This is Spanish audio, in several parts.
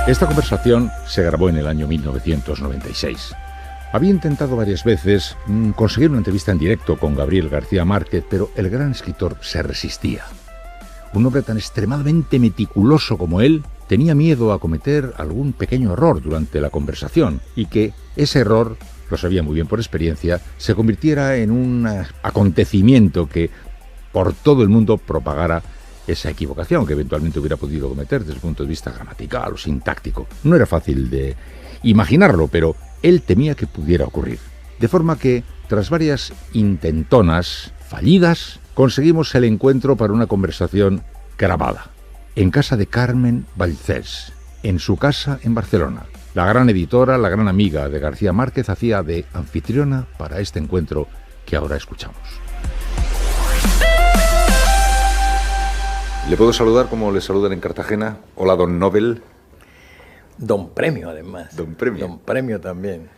Esta conversación se grabó en el año 1996. Había intentado varias veces conseguir una entrevista en directo con Gabriel García Márquez, pero el gran escritor se resistía. Un hombre tan extremadamente meticuloso como él tenía miedo a cometer algún pequeño error durante la conversación y que ese error, lo sabía muy bien por experiencia, se convirtiera en un acontecimiento que por todo el mundo propagara esa equivocación que eventualmente hubiera podido cometer desde el punto de vista gramatical o sintáctico. No era fácil de imaginarlo, pero él temía que pudiera ocurrir. De forma que, tras varias intentonas fallidas, conseguimos el encuentro para una conversación grabada, en casa de Carmen Vallcés, en su casa en Barcelona. La gran editora, la gran amiga de García Márquez, hacía de anfitriona para este encuentro que ahora escuchamos. ¿Le puedo saludar como le saludan en Cartagena? Hola, don Nobel. Don Premio, además. Don Premio. Don Premio también.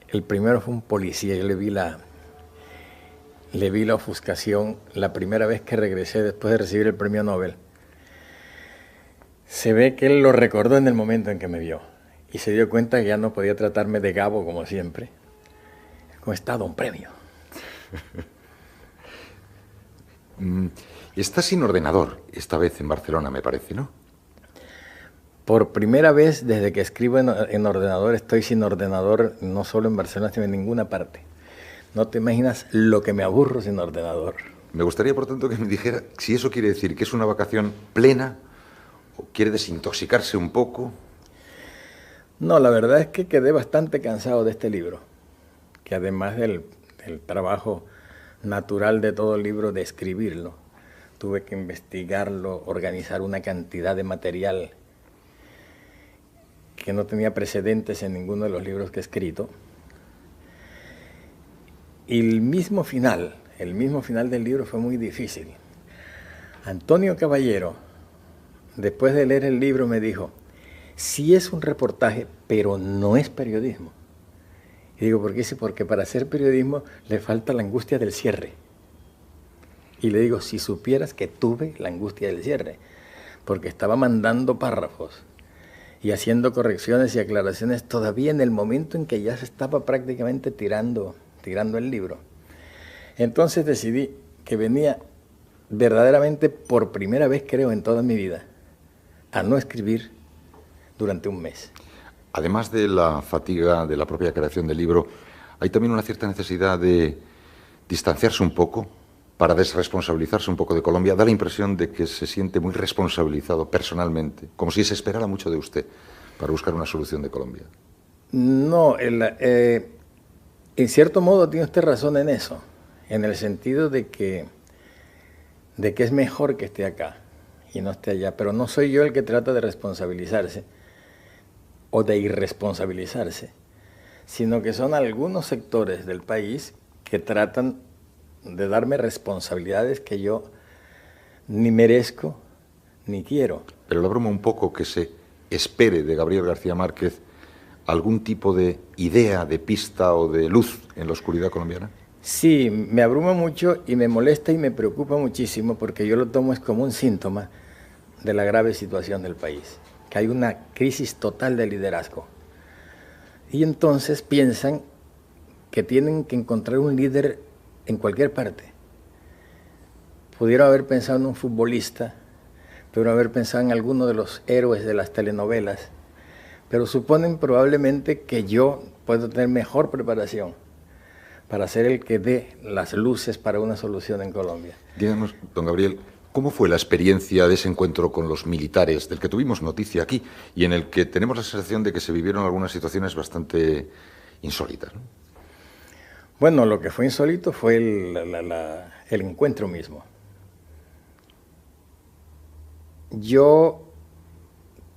El primero fue un policía. Yo le vi la ofuscación la primera vez que regresé después de recibir el premio Nobel. Se ve que él lo recordó en el momento en que me vio y se dio cuenta que ya no podía tratarme de Gabo como siempre. ¿Cómo está, Don Premio? Está sin ordenador, esta vez en Barcelona, me parece, ¿no? Por primera vez desde que escribo en ordenador, estoy sin ordenador, no solo en Barcelona, sino en ninguna parte. No te imaginas lo que me aburro sin ordenador. Me gustaría, por tanto, que me dijera si eso quiere decir que es una vacación plena o quiere desintoxicarse un poco. No, la verdad es que quedé bastante cansado de este libro, que además del trabajo natural de todo libro de escribirlo, tuve que investigarlo, organizar una cantidad de material que no tenía precedentes en ninguno de los libros que he escrito. Y el mismo final del libro fue muy difícil. Antonio Caballero, después de leer el libro, me dijo, sí es un reportaje, pero no es periodismo. Y digo, ¿por qué? Porque para hacer periodismo le falta la angustia del cierre. Y le digo, si supieras que tuve la angustia del cierre, porque estaba mandando párrafos y haciendo correcciones y aclaraciones todavía en el momento en que ya se estaba prácticamente tirando el libro. Entonces decidí que venía verdaderamente por primera vez, creo, en toda mi vida, a no escribir durante un mes. Además de la fatiga de la propia creación del libro, hay también una cierta necesidad de distanciarse un poco para desresponsabilizarse un poco de Colombia. Da la impresión de que se siente muy responsabilizado personalmente, como si se esperara mucho de usted para buscar una solución de Colombia. No, en cierto modo tiene usted razón en eso, en el sentido de que es mejor que esté acá y no esté allá, pero no soy yo el que trata de responsabilizarse o de irresponsabilizarse, sino que son algunos sectores del país que tratan de darme responsabilidades que yo ni merezco ni quiero. Pero lo broma un poco que se espere de Gabriel García Márquez algún tipo de idea, de pista o de luz en la oscuridad colombiana. Sí, me abruma mucho y me molesta y me preocupa muchísimo porque yo lo tomo es como un síntoma de la grave situación del país, que hay una crisis total de liderazgo. Y entonces piensan que tienen que encontrar un líder en cualquier parte. Pudieron haber pensado en un futbolista, pudieron haber pensado en alguno de los héroes de las telenovelas, pero suponen probablemente que yo puedo tener mejor preparación para ser el que dé las luces para una solución en Colombia. Díganos, don Gabriel, ¿cómo fue la experiencia de ese encuentro con los militares, del que tuvimos noticia aquí, y en el que tenemos la sensación de que se vivieron algunas situaciones bastante insólitas, ¿no? Bueno, lo que fue insólito fue el encuentro mismo. Yo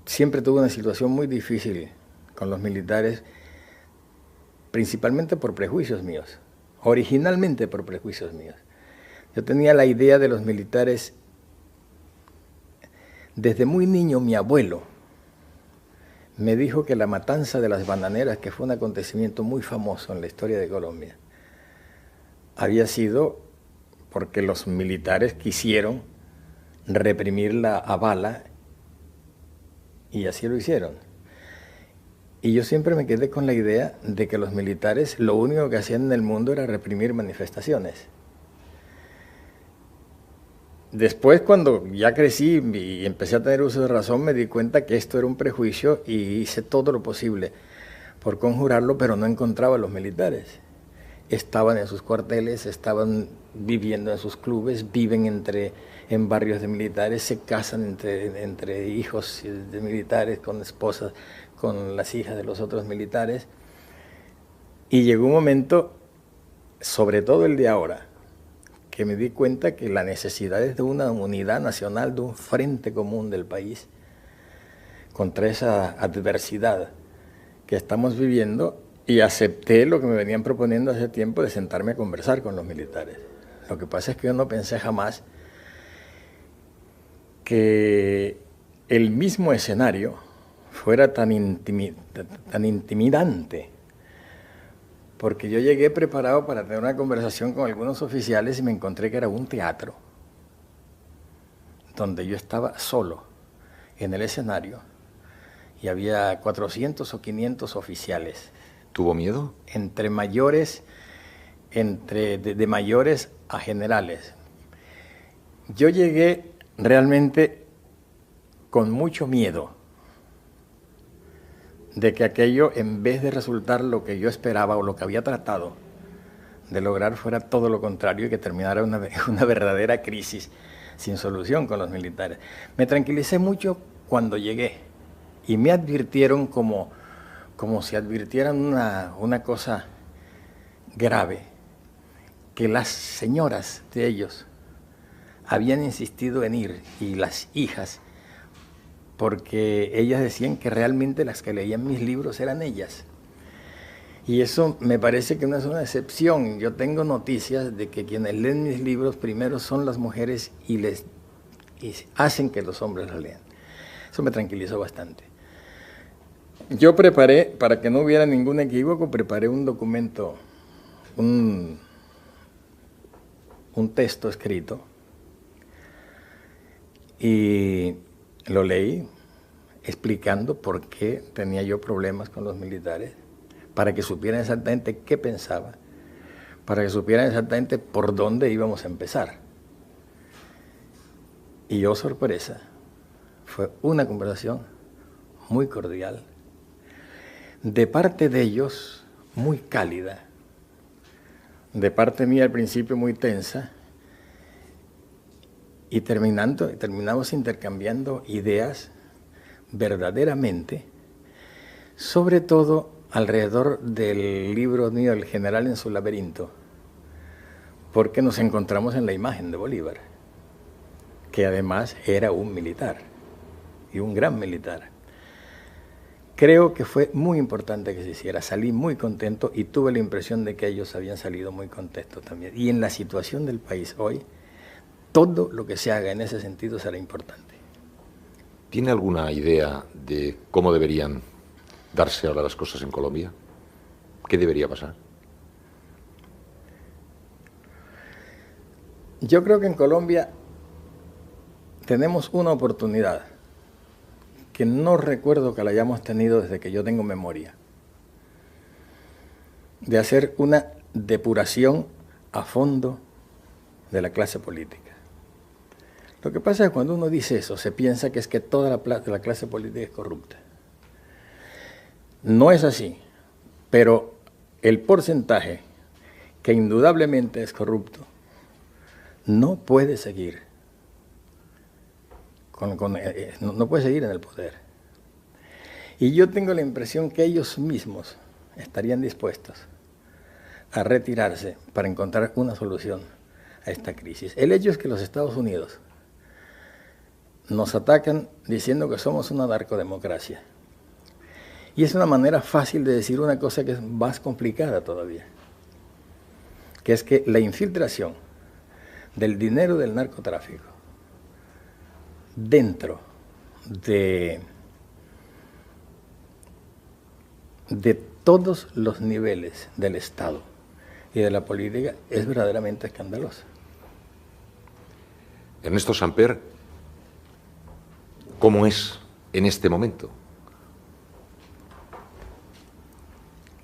siempre tuve una situación muy difícil con los militares, principalmente por prejuicios míos, originalmente por prejuicios míos. Yo tenía la idea de los militares, desde muy niño mi abuelo me dijo que la matanza de las bananeras, que fue un acontecimiento muy famoso en la historia de Colombia, había sido porque los militares quisieron reprimirla a bala Y así lo hicieron. Y yo siempre me quedé con la idea de que los militares lo único que hacían en el mundo era reprimir manifestaciones. Después, cuando ya crecí y empecé a tener uso de razón, me di cuenta que esto era un prejuicio y hice todo lo posible por conjurarlo, pero no encontraba a los militares. Estaban en sus cuarteles, estaban viviendo en sus clubes, viven en barrios de militares, se casan entre hijos de militares, con esposas, con las hijas de los otros militares. Y llegó un momento, sobre todo el de ahora, que me di cuenta que la necesidad es de una unidad nacional, de un frente común del país contra esa adversidad que estamos viviendo, y acepté lo que me venían proponiendo hace tiempo de sentarme a conversar con los militares. Lo que pasa es que yo no pensé jamás que el mismo escenario fuera tan intimidante, porque yo llegué preparado para tener una conversación con algunos oficiales y me encontré que era un teatro donde yo estaba solo en el escenario y había 400 o 500 oficiales. ¿Tuvo miedo? Entre mayores, de mayores a generales. Yo llegué realmente con mucho miedo de que aquello, en vez de resultar lo que yo esperaba o lo que había tratado de lograr, fuera todo lo contrario y que terminara una verdadera crisis sin solución con los militares. Me tranquilicé mucho cuando llegué y me advirtieron como si advirtieran una cosa grave, que las señoras de ellos habían insistido en ir, y las hijas, porque ellas decían que realmente las que leían mis libros eran ellas. Y eso me parece que no es una excepción. Yo tengo noticias de que quienes leen mis libros primero son las mujeres y hacen que los hombres los lean. Eso me tranquilizó bastante. Yo preparé, para que no hubiera ningún equívoco, preparé un documento, un texto escrito, y lo leí explicando por qué tenía yo problemas con los militares, para que supieran exactamente qué pensaba, para que supieran exactamente por dónde íbamos a empezar. Y oh, sorpresa, fue una conversación muy cordial, de parte de ellos muy cálida, de parte mía al principio muy tensa, y terminamos intercambiando ideas verdaderamente, sobre todo alrededor del libro mío, El general en su laberinto, porque nos encontramos en la imagen de Bolívar, que además era un militar, y un gran militar. Creo que fue muy importante que se hiciera, salí muy contento y tuve la impresión de que ellos habían salido muy contentos también. Y en la situación del país hoy, todo lo que se haga en ese sentido será importante. ¿Tiene alguna idea de cómo deberían darse ahora las cosas en Colombia? ¿Qué debería pasar? Yo creo que en Colombia tenemos una oportunidad que no recuerdo que la hayamos tenido desde que yo tengo memoria, de hacer una depuración a fondo de la clase política. Lo que pasa es que cuando uno dice eso, se piensa que es que toda la clase política es corrupta. No es así, pero el porcentaje que indudablemente es corrupto no puede seguir no puede seguir en el poder. Y yo tengo la impresión que ellos mismos estarían dispuestos a retirarse para encontrar una solución a esta crisis. El hecho es que los Estados Unidos nos atacan diciendo que somos una narcodemocracia. Y es una manera fácil de decir una cosa que es más complicada todavía, que es que la infiltración del dinero del narcotráfico dentro de todos los niveles del Estado y de la política es verdaderamente escandalosa. Ernesto Samper, ¿cómo es en este momento?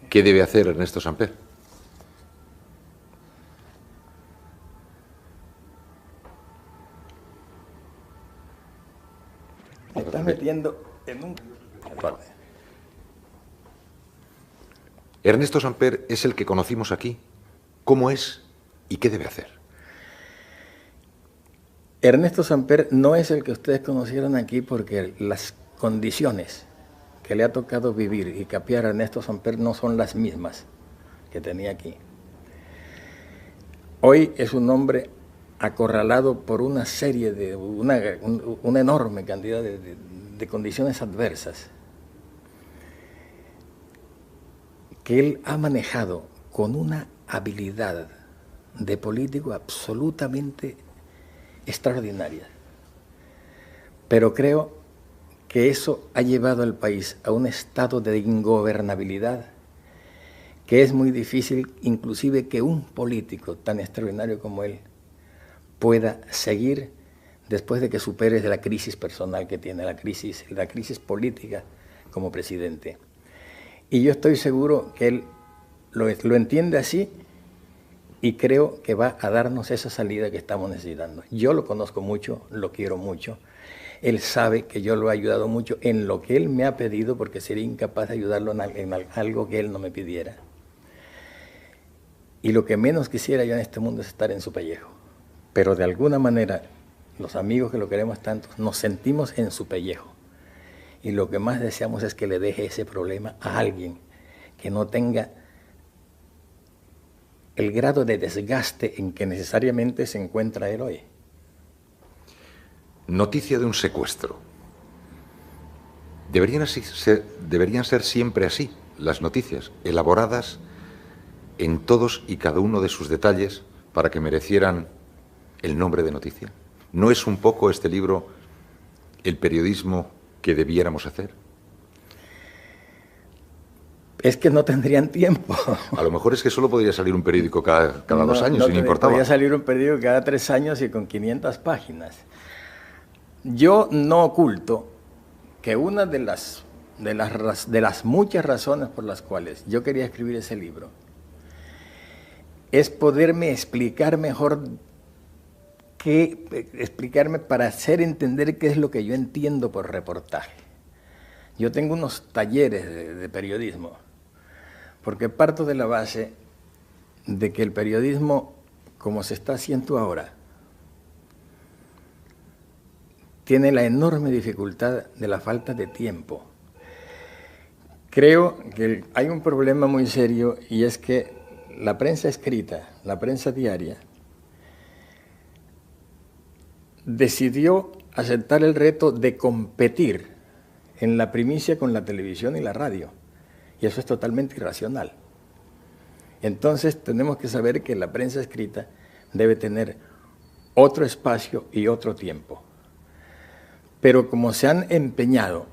¿Qué debe hacer Ernesto Samper? Me estás metiendo en un... Vale. Ernesto Samper es el que conocimos aquí. ¿Cómo es y qué debe hacer? Ernesto Samper no es el que ustedes conocieron aquí porque las condiciones que le ha tocado vivir y capear a Ernesto Samper no son las mismas que tenía aquí. Hoy es un hombre acorralado por una serie de, una enorme cantidad de condiciones adversas que él ha manejado con una habilidad de político absolutamente extraordinaria. Pero creo que eso ha llevado al país a un estado de ingobernabilidad que es muy difícil, inclusive que un político tan extraordinario como él pueda seguir después de que supere la crisis personal que tiene, la crisis política como presidente. Y yo estoy seguro que él lo entiende así y creo que va a darnos esa salida que estamos necesitando. Yo lo conozco mucho, lo quiero mucho. Él sabe que yo lo he ayudado mucho en lo que él me ha pedido porque sería incapaz de ayudarlo en algo que él no me pidiera. Y lo que menos quisiera yo en este mundo es estar en su pellejo. Pero de alguna manera, los amigos que lo queremos tanto, nos sentimos en su pellejo. Y lo que más deseamos es que le deje ese problema a alguien que no tenga el grado de desgaste en que necesariamente se encuentra él hoy. Noticia de un secuestro. Deberían ser siempre así las noticias, elaboradas en todos y cada uno de sus detalles para que merecieran el nombre de noticia. ¿No es un poco este libro el periodismo que debiéramos hacer? Es que no tendrían tiempo. A lo mejor es que solo podría salir un periódico cada 2 años, si no importaba. Podría salir un periódico cada 3 años y con 500 páginas. Yo no oculto que una de las muchas razones por las cuales yo quería escribir ese libro es poderme explicar mejor, explicarme para hacer entender qué es lo que yo entiendo por reportaje. Yo tengo unos talleres de periodismo, porque parto de la base de que el periodismo, como se está haciendo ahora, tiene la enorme dificultad de la falta de tiempo. Creo que hay un problema muy serio y es que la prensa escrita, la prensa diaria, decidió aceptar el reto de competir en la primicia con la televisión y la radio. Y eso es totalmente irracional. Entonces tenemos que saber que la prensa escrita debe tener otro espacio y otro tiempo. Pero como se han empeñado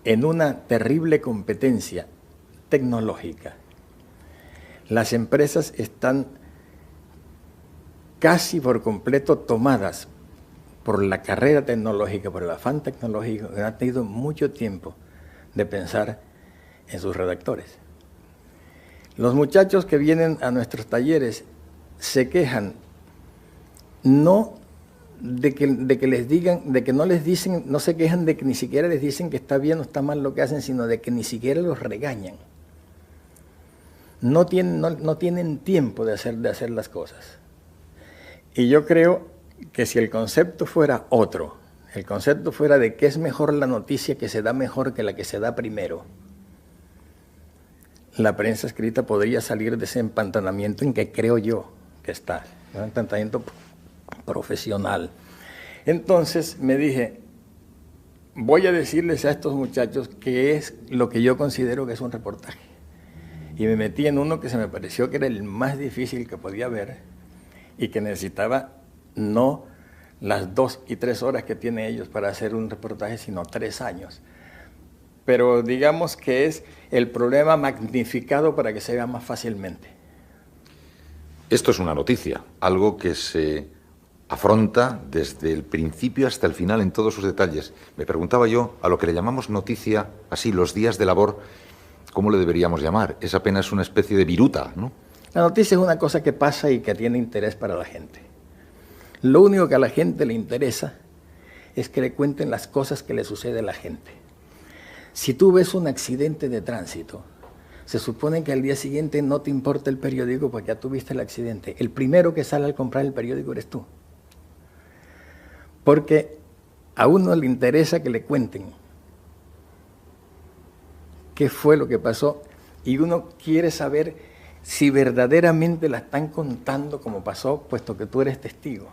en una terrible competencia tecnológica, las empresas están casi por completo tomadas por la carrera tecnológica, por el afán tecnológico, que han tenido mucho tiempo de pensar en sus redactores. Los muchachos que vienen a nuestros talleres se quejan no de que les digan, de que no les dicen, no se quejan de que ni siquiera les dicen que está bien o está mal lo que hacen, sino de que ni siquiera los regañan. No tienen tiempo de hacer las cosas. Y yo creo que si el concepto fuera otro, el concepto fuera de que es mejor la noticia que se da mejor que la que se da primero, la prensa escrita podría salir de ese empantanamiento en que creo yo que está, un empantanamiento profesional. Entonces me dije, voy a decirles a estos muchachos qué es lo que yo considero que es un reportaje. Y me metí en uno que se me pareció que era el más difícil que podía haber y que necesitaba no las 2 y 3 horas que tienen ellos para hacer un reportaje, sino 3 años. Pero digamos que es el problema magnificado para que se vea más fácilmente. Esto es una noticia, algo que se afronta desde el principio hasta el final en todos sus detalles. Me preguntaba yo, a lo que le llamamos noticia, así, los días de labor, ¿cómo le deberíamos llamar? Es apenas una especie de viruta, ¿no? La noticia es una cosa que pasa y que tiene interés para la gente. Lo único que a la gente le interesa es que le cuenten las cosas que le sucede a la gente. Si tú ves un accidente de tránsito, se supone que al día siguiente no te importa el periódico porque ya tuviste el accidente. El primero que sale al comprar el periódico eres tú. Porque a uno le interesa que le cuenten qué fue lo que pasó y uno quiere saber si verdaderamente la están contando como pasó, puesto que tú eres testigo.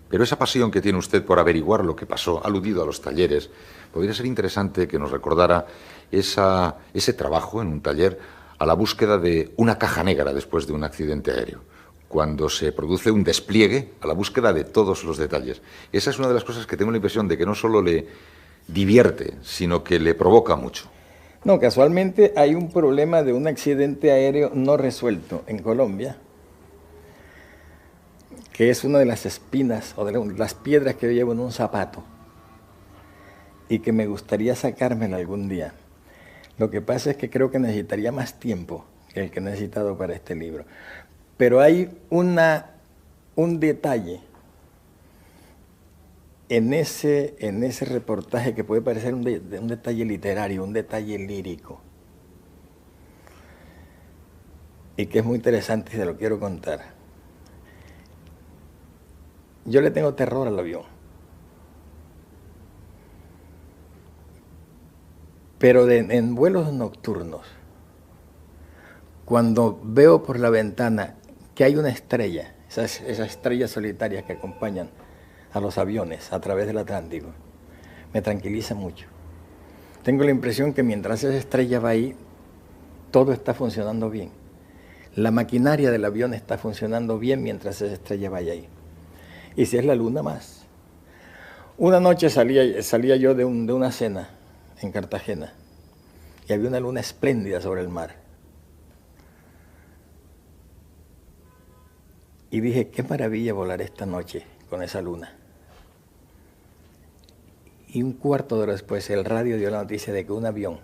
Pero esa pasión que tiene usted por averiguar lo que pasó, aludido a los talleres, podría ser interesante que nos recordara ese trabajo en un taller a la búsqueda de una caja negra después de un accidente aéreo, cuando se produce un despliegue a la búsqueda de todos los detalles. Esa es una de las cosas que tengo la impresión de que no solo le divierte, sino que le provoca mucho. No, casualmente hay un problema de un accidente aéreo no resuelto en Colombia, que es una de las espinas o de las piedras que yo llevo en un zapato y que me gustaría sacármela algún día. Lo que pasa es que creo que necesitaría más tiempo que el que he necesitado para este libro. Pero hay un detalle en ese reportaje que puede parecer un detalle literario, un detalle lírico, y que es muy interesante y se lo quiero contar. Yo le tengo terror al avión, pero en vuelos nocturnos, cuando veo por la ventana que hay una estrella, esas estrellas solitarias que acompañan a los aviones a través del Atlántico, me tranquiliza mucho. Tengo la impresión que mientras esa estrella va ahí, todo está funcionando bien. La maquinaria del avión está funcionando bien mientras esa estrella vaya ahí. Y si es la luna, más. Una noche salía yo de una cena en Cartagena y había una luna espléndida sobre el mar. Y dije, qué maravilla volar esta noche con esa luna. Y un cuarto de hora después el radio dio la noticia de que un avión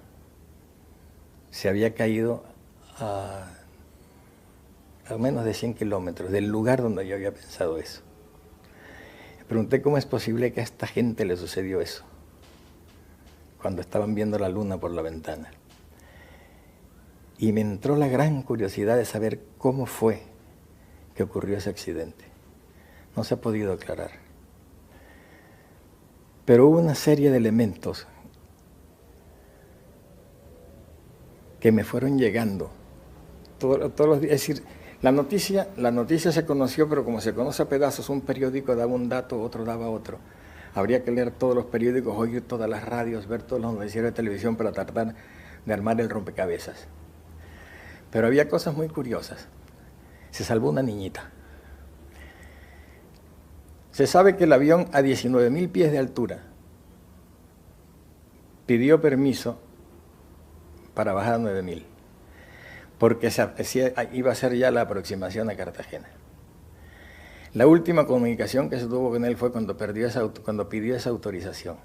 se había caído a menos de 100 kilómetros del lugar donde yo había pensado eso. Me pregunté cómo es posible que a esta gente le sucedió eso, cuando estaban viendo la luna por la ventana. Y me entró la gran curiosidad de saber cómo fue que ocurrió ese accidente. No se ha podido aclarar. Pero hubo una serie de elementos que me fueron llegando todos los días. Es decir, la noticia se conoció, pero como se conoce a pedazos, un periódico daba un dato, otro daba otro. Habría que leer todos los periódicos, oír todas las radios, ver todos los noticieros de televisión para tratar de armar el rompecabezas. Pero había cosas muy curiosas. Se salvó una niñita. Se sabe que el avión a 19.000 pies de altura pidió permiso para bajar a 9.000, porque iba a ser ya la aproximación a Cartagena. La última comunicación que se tuvo con él fue cuando pidió esa autorización.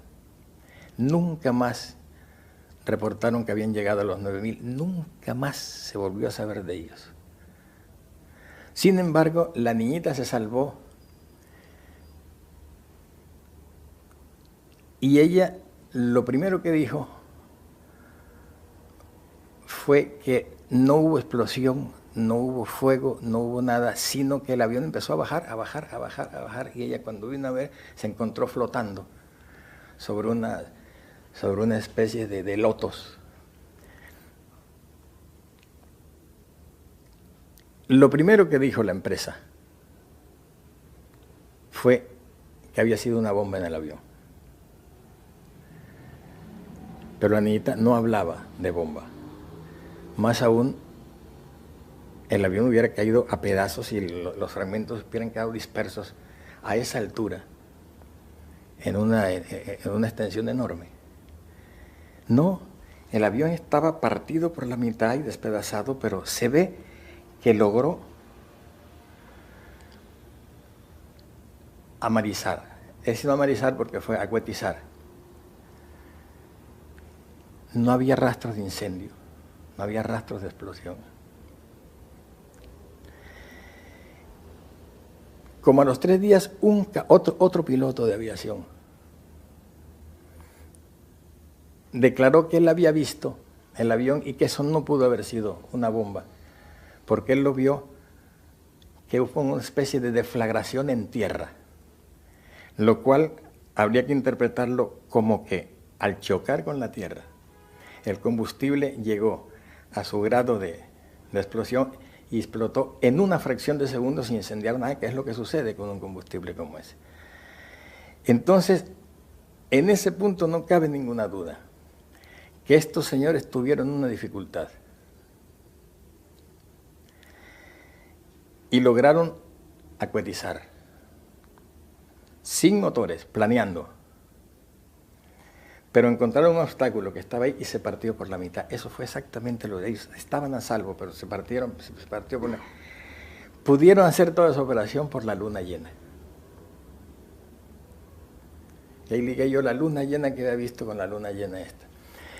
Nunca más reportaron que habían llegado a los 9.000, nunca más se volvió a saber de ellos. Sin embargo, la niñita se salvó y ella lo primero que dijo fue que no hubo explosión, no hubo fuego, no hubo nada, sino que el avión empezó a bajar, y ella cuando vino a ver se encontró flotando sobre una especie de lotos. Lo primero que dijo la empresa fue que había sido una bomba en el avión. Pero la niñita no hablaba de bomba. Más aún, el avión hubiera caído a pedazos y los fragmentos hubieran quedado dispersos a esa altura, en una extensión enorme. No, el avión estaba partido por la mitad y despedazado, pero se ve que logró a Marizar. He sido a Marizar porque fue a Cuetizar. No había rastros de incendio, no había rastros de explosión. Como a los 3 días, otro piloto de aviación declaró que él había visto el avión y que eso no pudo haber sido una bomba, porque él lo vio que hubo una especie de deflagración en tierra, lo cual habría que interpretarlo como que al chocar con la tierra, el combustible llegó a su grado de explosión y explotó en una fracción de segundo sin incendiar nada, que es lo que sucede con un combustible como ese. Entonces, en ese punto no cabe ninguna duda que estos señores tuvieron una dificultad y lograron acuetizar sin motores, planeando, pero encontraron un obstáculo que estaba ahí y se partió por la mitad. Eso fue exactamente lo de ellos. Estaban a salvo, pero se partió por la... Pudieron hacer toda esa operación por la luna llena. Y ahí ligué yo la luna llena que había visto con la luna llena esta.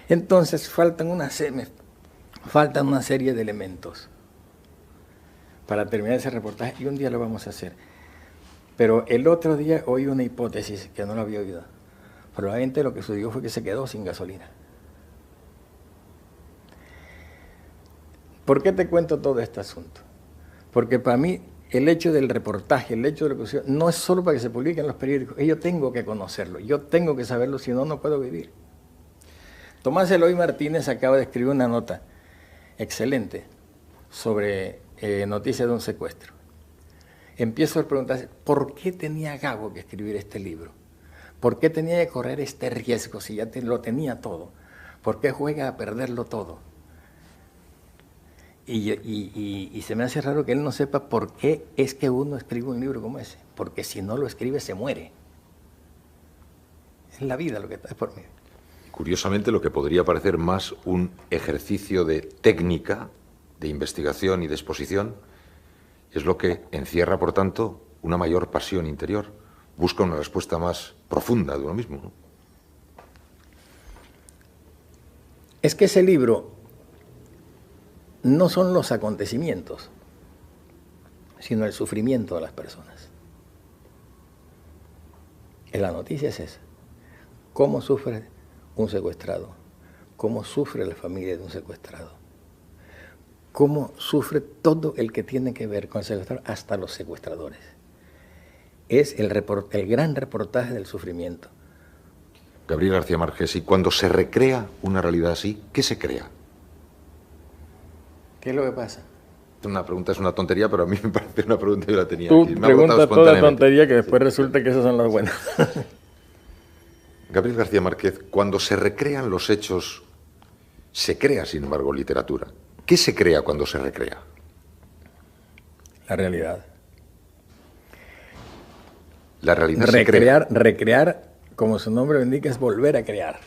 Entonces faltan una serie de elementos para terminar ese reportaje y un día lo vamos a hacer. Pero el otro día oí una hipótesis que no lo había oído. Probablemente lo que sucedió fue que se quedó sin gasolina. ¿Por qué te cuento todo este asunto? Porque para mí el hecho del reportaje, el hecho de lo que sucedió, no es solo para que se publique en los periódicos. Yo tengo que conocerlo, yo tengo que saberlo, si no, no puedo vivir. Tomás Eloy Martínez acaba de escribir una nota excelente sobre noticias de un secuestro. Empiezo a preguntarse, ¿por qué tenía Gago que escribir este libro? ¿Por qué tenía que correr este riesgo si ya lo tenía todo? ¿Por qué juega a perderlo todo? Y se me hace raro que él no sepa por qué es que uno escribe un libro como ese. Porque si no lo escribe, se muere. Es la vida lo que está por mí. Curiosamente, lo que podría parecer más un ejercicio de técnica, de investigación y de exposición, es lo que encierra, por tanto, una mayor pasión interior. Busca una respuesta más profunda de uno mismo, ¿no? Es que ese libro no son los acontecimientos, sino el sufrimiento de las personas. La noticia es esa. ¿Cómo sufre un secuestrado? ¿Cómo sufre la familia de un secuestrado? ¿Cómo sufre todo el que tiene que ver con el secuestrador, hasta los secuestradores? Es el gran reportaje del sufrimiento. Gabriel García Márquez, y cuando se recrea una realidad así, ¿qué se crea? ¿Qué es lo que pasa? Una pregunta es una tontería, pero a mí me parece una pregunta que yo la tenía Tú aquí. Me preguntas toda tontería que después resulta que esas son las buenas. Gabriel García Márquez, cuando se recrean los hechos, se crea, sin embargo, literatura. ¿Qué se crea cuando se recrea? La realidad. La realidad se crea. Recrear, como su nombre lo indica, es volver a crear.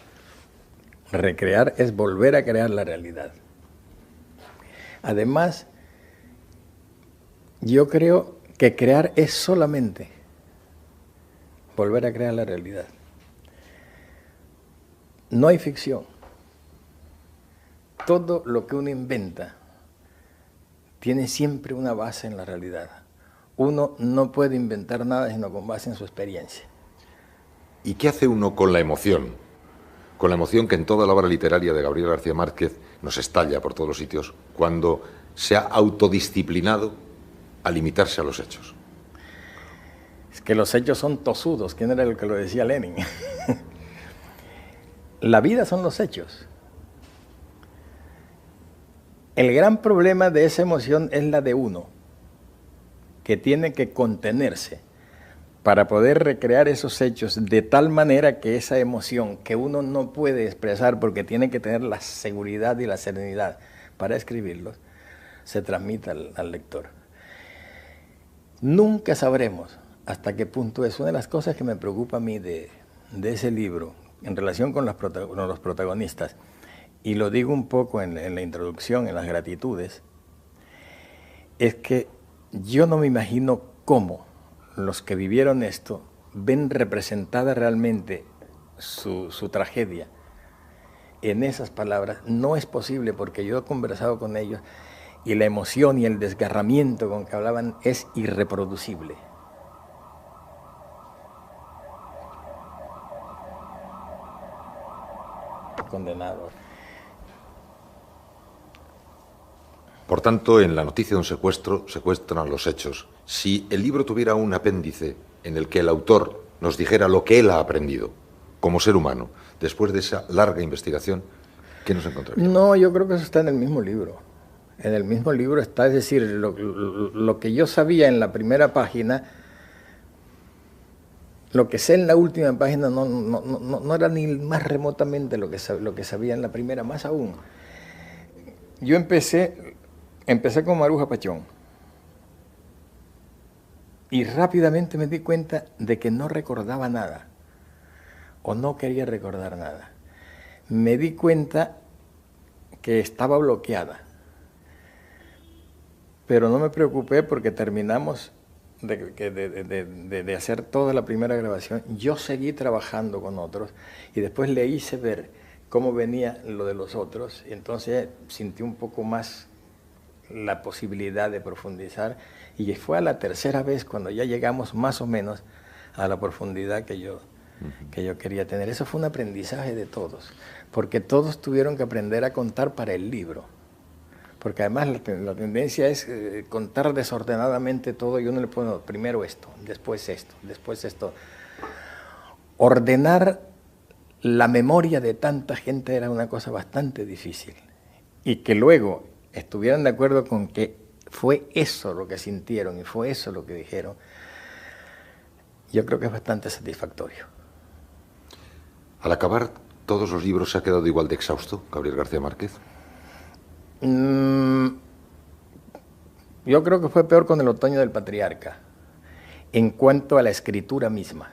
Recrear es volver a crear la realidad. Además, yo creo que crear es solamente volver a crear la realidad. No hay ficción. Todo lo que uno inventa tiene siempre una base en la realidad. Uno no puede inventar nada sino con base en su experiencia. ¿Y qué hace uno con la emoción? Con la emoción que en toda la obra literaria de Gabriel García Márquez nos estalla por todos los sitios, cuando se ha autodisciplinado a limitarse a los hechos. Es que los hechos son tosudos. ¿Quién era el que lo decía Lenin? La vida son los hechos. El gran problema de esa emoción es la de uno, que tiene que contenerse para poder recrear esos hechos de tal manera que esa emoción que uno no puede expresar porque tiene que tener la seguridad y la serenidad para escribirlos, se transmita al lector. Nunca sabremos hasta qué punto es. Una de las cosas que me preocupa a mí de ese libro en relación con los protagonistas, y lo digo un poco en la introducción, en las gratitudes, es que yo no me imagino cómo los que vivieron esto ven representada realmente su tragedia en esas palabras. No es posible, porque yo he conversado con ellos y la emoción y el desgarramiento con que hablaban es irreproducible. Condenado. Por tanto, en la noticia de un secuestro, secuestran los hechos. Si el libro tuviera un apéndice en el que el autor nos dijera lo que él ha aprendido como ser humano, después de esa larga investigación, ¿qué nos encontraría? No, yo creo que eso está en el mismo libro. En el mismo libro está, es decir, lo que yo sabía en la primera página, lo que sé en la última página no era ni más remotamente lo que sabía en la primera, más aún. Yo empecé con Maruja Pachón y rápidamente me di cuenta de que no recordaba nada o no quería recordar nada. Me di cuenta que estaba bloqueada, pero no me preocupé porque terminamos de hacer toda la primera grabación. Yo seguí trabajando con otros y después le hice ver cómo venía lo de los otros, y entonces sentí un poco más la posibilidad de profundizar, y fue a la tercera vez cuando ya llegamos más o menos a la profundidad que yo quería tener. Eso fue un aprendizaje de todos, porque todos tuvieron que aprender a contar para el libro, porque además la tendencia es contar desordenadamente todo, y uno le pone primero esto, después esto, después esto. Ordenar la memoria de tanta gente era una cosa bastante difícil, y que luego estuvieran de acuerdo con que fue eso lo que sintieron y fue eso lo que dijeron, yo creo que es bastante satisfactorio. Al acabar todos los libros, ¿se ha quedado igual de exhausto Gabriel García Márquez? Yo creo que fue peor con El otoño del patriarca, en cuanto a la escritura misma.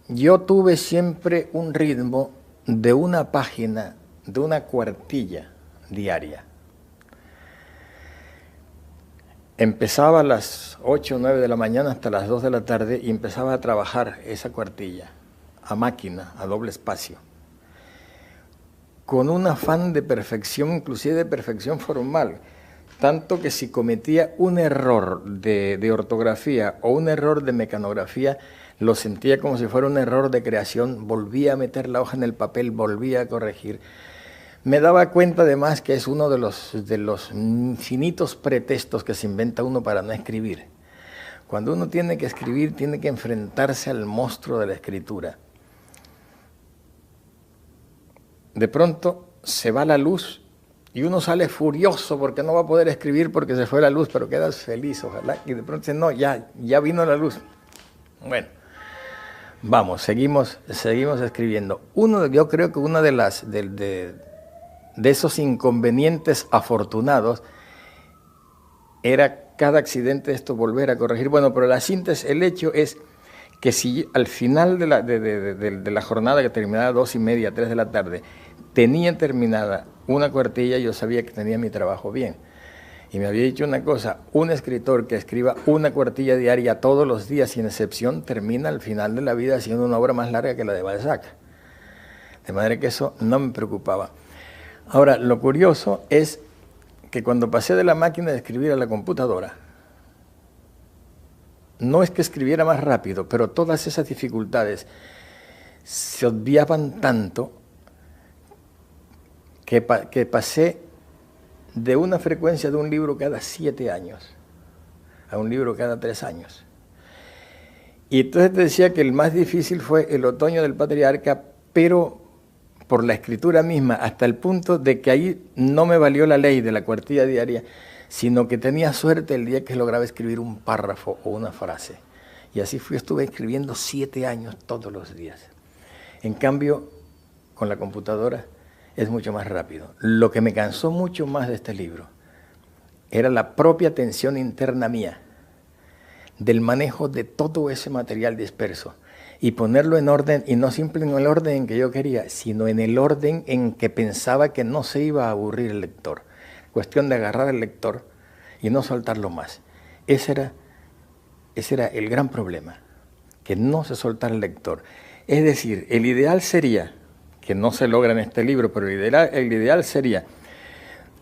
Yo tuve siempre un ritmo de una página, de una cuartilla diaria. Empezaba a las 8 o 9 de la mañana hasta las 2 de la tarde y empezaba a trabajar esa cuartilla a máquina, a doble espacio, con un afán de perfección, inclusive de perfección formal, tanto que si cometía un error de ortografía o un error de mecanografía, lo sentía como si fuera un error de creación, volvía a meter la hoja en el papel, volvía a corregir. Me daba cuenta además que es uno de los infinitos pretextos que se inventa uno para no escribir. Cuando uno tiene que escribir, tiene que enfrentarse al monstruo de la escritura. De pronto se va la luz y uno sale furioso porque no va a poder escribir porque se fue la luz, pero quedas feliz, ojalá. Y de pronto dice, no, ya vino la luz. Bueno, vamos, seguimos escribiendo. Yo creo que uno de esos inconvenientes afortunados era cada accidente esto volver a corregir. Bueno, pero la síntesis, el hecho es que si al final de la jornada, que terminaba a 2:30, 3 de la tarde, tenía terminada una cuartilla, yo sabía que tenía mi trabajo bien. Y me había dicho una cosa, un escritor que escriba una cuartilla diaria todos los días sin excepción, termina al final de la vida haciendo una obra más larga que la de Balzac. De manera que eso no me preocupaba. Ahora, lo curioso es que cuando pasé de la máquina de escribir a la computadora, no es que escribiera más rápido, pero todas esas dificultades se obviaban tanto que pasé de una frecuencia de un libro cada 7 años a un libro cada 3 años. Y entonces te decía que el más difícil fue El otoño del patriarca, pero por la escritura misma, hasta el punto de que ahí no me valió la ley de la cuartilla diaria, sino que tenía suerte el día que lograba escribir un párrafo o una frase. Y así estuve escribiendo 7 años todos los días. En cambio, con la computadora es mucho más rápido. Lo que me cansó mucho más de este libro era la propia tensión interna mía, del manejo de todo ese material disperso, y ponerlo en orden, y no simplemente en el orden en que yo quería, sino en el orden en que pensaba que no se iba a aburrir el lector. Cuestión de agarrar al lector y no soltarlo más. Esa era Ese era el gran problema, que no se soltara el lector. Es decir, el ideal sería, que no se logra en este libro, pero el ideal sería,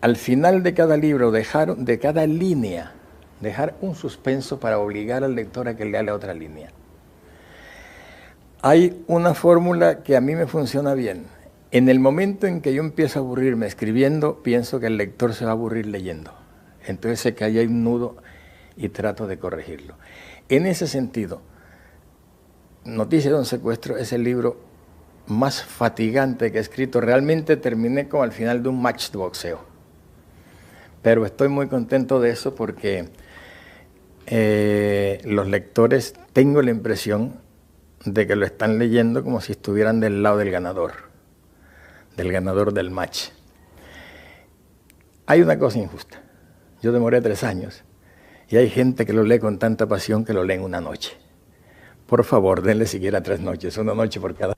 al final de cada libro, de cada línea, dejar un suspenso para obligar al lector a que lea la otra línea. Hay una fórmula que a mí me funciona bien. En el momento en que yo empiezo a aburrirme escribiendo, pienso que el lector se va a aburrir leyendo. Entonces sé que ahí hay un nudo y trato de corregirlo. En ese sentido, Noticia de un secuestro es el libro más fatigante que he escrito. Realmente terminé como al final de un match de boxeo. Pero estoy muy contento de eso porque los lectores, tengo la impresión de que lo están leyendo como si estuvieran del lado del ganador del match. Hay una cosa injusta. Yo demoré 3 años y hay gente que lo lee con tanta pasión que lo lee en una noche. Por favor, denle siquiera 3 noches, una noche por cada.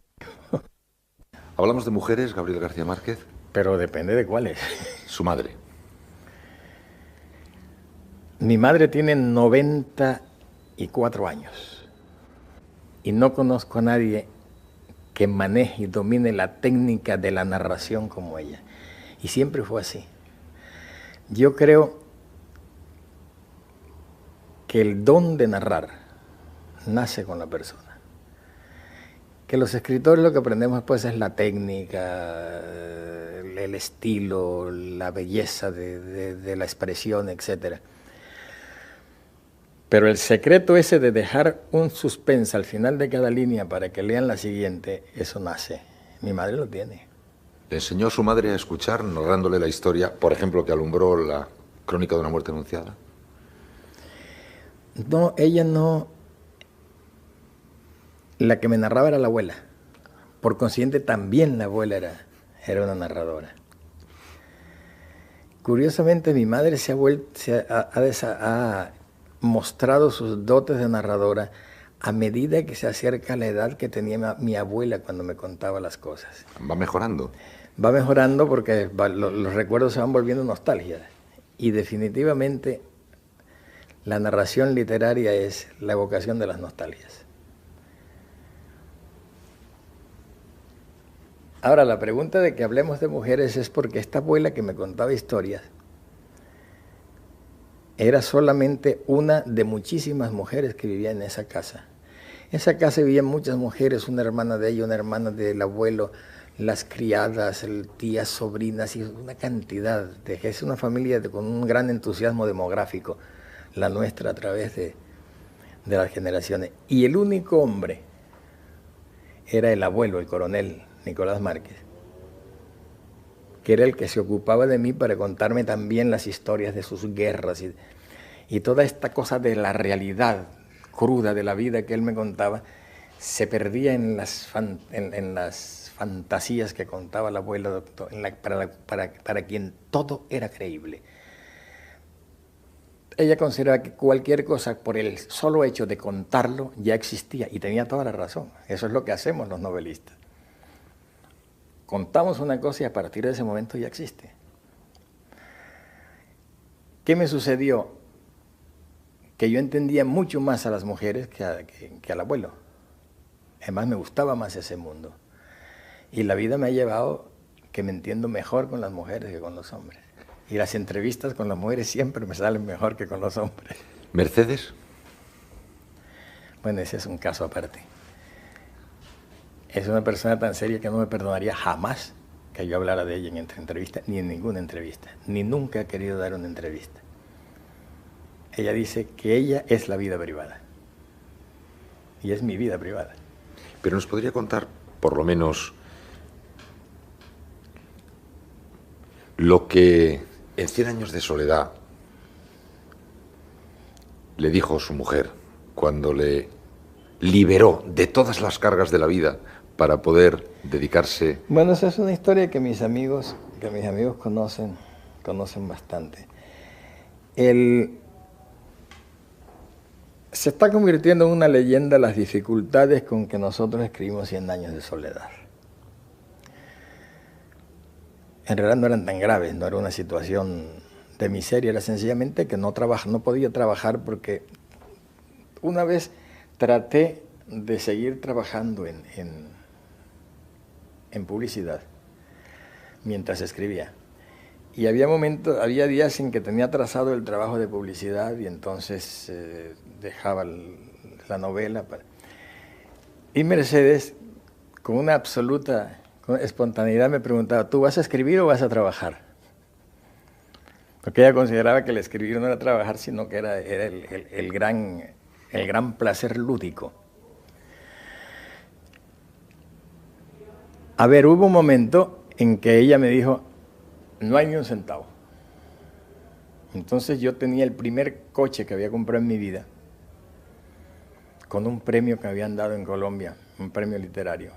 ¿Hablamos de mujeres, Gabriel García Márquez? Pero depende de cuáles. Su madre. Mi madre tiene 94 años y no conozco a nadie que maneje y domine la técnica de la narración como ella. Y siempre fue así. Yo creo que el don de narrar nace con la persona. Que los escritores lo que aprendemos después es la técnica, el estilo, la belleza de la expresión, etc. Pero el secreto ese de dejar un suspense al final de cada línea para que lean la siguiente, eso nace. Mi madre lo tiene. ¿Le enseñó a su madre a escuchar, narrándole la historia, por ejemplo, que alumbró la crónica de una muerte anunciada? No, ella no. La que me narraba era la abuela. Por consiguiente, también la abuela era una narradora. Curiosamente, mi madre ha mostrado sus dotes de narradora a medida que se acerca a la edad que tenía mi abuela cuando me contaba las cosas. ¿Va mejorando? Va mejorando porque los recuerdos se van volviendo nostalgia. Y definitivamente la narración literaria es la evocación de las nostalgias. Ahora, la pregunta de que hablemos de mujeres es porque esta abuela que me contaba historias era solamente una de muchísimas mujeres que vivían en esa casa. En esa casa vivían muchas mujeres, una hermana de ella, una hermana del abuelo, las criadas, tías, sobrinas, y una cantidad. Es una familia con un gran entusiasmo demográfico, la nuestra a través de las generaciones. Y el único hombre era el abuelo, el coronel Nicolás Márquez, que era el que se ocupaba de mí para contarme también las historias de sus guerras y toda esta cosa de la realidad cruda de la vida que él me contaba se perdía en las fantasías que contaba el abuelo, para quien todo era creíble. Ella consideraba que cualquier cosa, por el solo hecho de contarlo, ya existía, y tenía toda la razón. Eso es lo que hacemos los novelistas. Contamos una cosa y a partir de ese momento ya existe. ¿Qué me sucedió? Que yo entendía mucho más a las mujeres que al abuelo. Además me gustaba más ese mundo. Y la vida me ha llevado que me entiendo mejor con las mujeres que con los hombres. Y las entrevistas con las mujeres siempre me salen mejor que con los hombres. ¿Mercedes? Bueno, ese es un caso aparte. Es una persona tan seria que no me perdonaría jamás que yo hablara de ella en entrevista, ni en ninguna entrevista, ni nunca ha querido dar una entrevista. Ella dice que ella es la vida privada, y es mi vida privada. Pero nos podría contar, por lo menos, lo que en 100 años de soledad le dijo su mujer cuando le liberó de todas las cargas de la vida para poder dedicarse. Bueno, esa es una historia que mis amigos conocen bastante. Se está convirtiendo en una leyenda las dificultades con que nosotros escribimos 100 años de soledad. En realidad no eran tan graves, no era una situación de miseria, era sencillamente que no podía trabajar porque una vez traté de seguir trabajando en publicidad mientras escribía. Y había días en que tenía trazado el trabajo de publicidad y entonces dejaba la novela. Y Mercedes, con una absoluta espontaneidad, me preguntaba, ¿tú vas a escribir o vas a trabajar? Porque ella consideraba que el escribir no era trabajar, sino que era el gran placer lúdico. A ver, hubo un momento en que ella me dijo, no hay ni un centavo. Entonces yo tenía el primer coche que había comprado en mi vida, con un premio que habían dado en Colombia, un premio literario.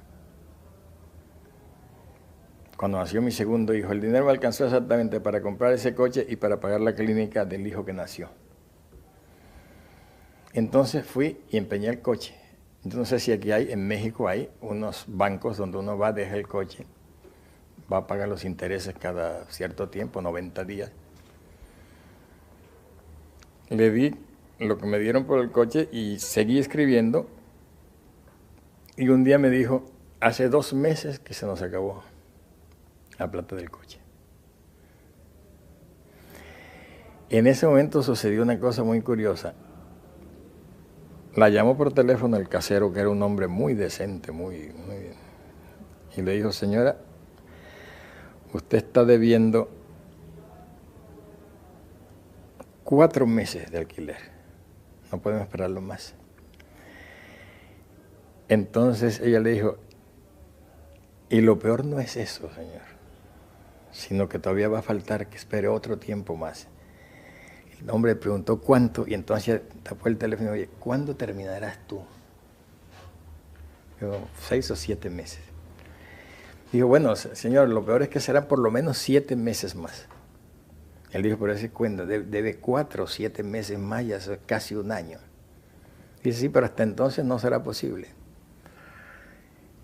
Cuando nació mi segundo hijo, el dinero me alcanzó exactamente para comprar ese coche y para pagar la clínica del hijo que nació. Entonces fui y empeñé el coche. Yo no sé si aquí en México hay unos bancos donde uno va, deja el coche, va a pagar los intereses cada cierto tiempo, 90 días. Le di lo que me dieron por el coche y seguí escribiendo. Y un día me dijo, hace 2 meses que se nos acabó la plata del coche. En ese momento sucedió una cosa muy curiosa. La llamó por teléfono el casero, que era un hombre muy decente, muy bien. Y le dijo, señora, usted está debiendo 4 meses de alquiler. No podemos esperarlo más. Entonces ella le dijo, y lo peor no es eso, señor, sino que todavía va a faltar que espere otro tiempo más. El hombre preguntó cuánto, y entonces tapó el teléfono y dijo, oye, ¿cuándo terminarás tú? Digo, 6 o 7 meses. Dijo, bueno, señor, lo peor es que serán por lo menos 7 meses más. Él dijo, pero ese cuento debe 4 o 7 meses más, ya es casi un año. Dice, sí, pero hasta entonces no será posible.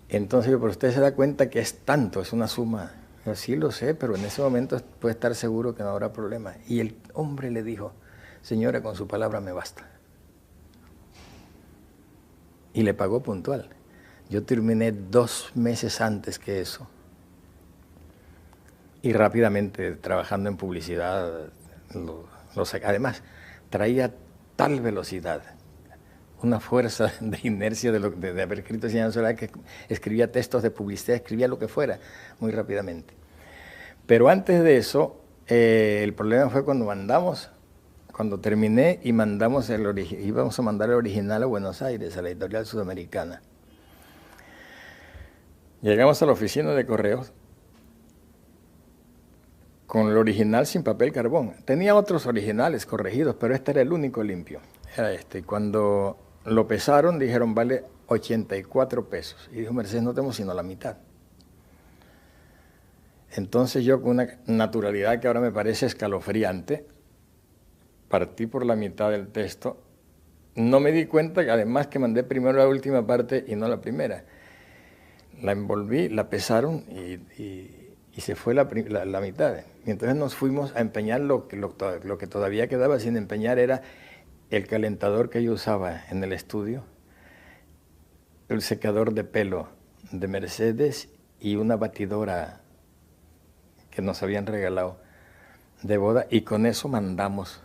Entonces, pero usted se da cuenta que es tanto, es una suma. Yo sí lo sé, pero en ese momento puede estar seguro que no habrá problema. Y el hombre le dijo, señora, con su palabra me basta. Y le pagó puntual. Yo terminé 2 meses antes que eso. Y rápidamente, trabajando en publicidad, además, traía tal velocidad, una fuerza de inercia de haber escrito Enseñanza Solar, que escribía textos de publicidad, escribía lo que fuera, muy rápidamente. Pero antes de eso, el problema fue cuando terminé y íbamos a mandar el original a Buenos Aires, a la editorial Sudamericana. Llegamos a la oficina de correos con el original sin papel carbón. Tenía otros originales corregidos, pero este era el único limpio. Era este. Y cuando lo pesaron, dijeron, vale 84 pesos. Y dijo, Mercedes, no tenemos sino la mitad. Entonces yo, con una naturalidad que ahora me parece escalofriante, partí por la mitad del texto. No me di cuenta que además que mandé primero la última parte y no la primera. La envolví, la pesaron y se fue la mitad. Y entonces nos fuimos a empeñar lo que todavía quedaba sin empeñar, era el calentador que yo usaba en el estudio, el secador de pelo de Mercedes y una batidora que nos habían regalado de boda, y con eso mandamos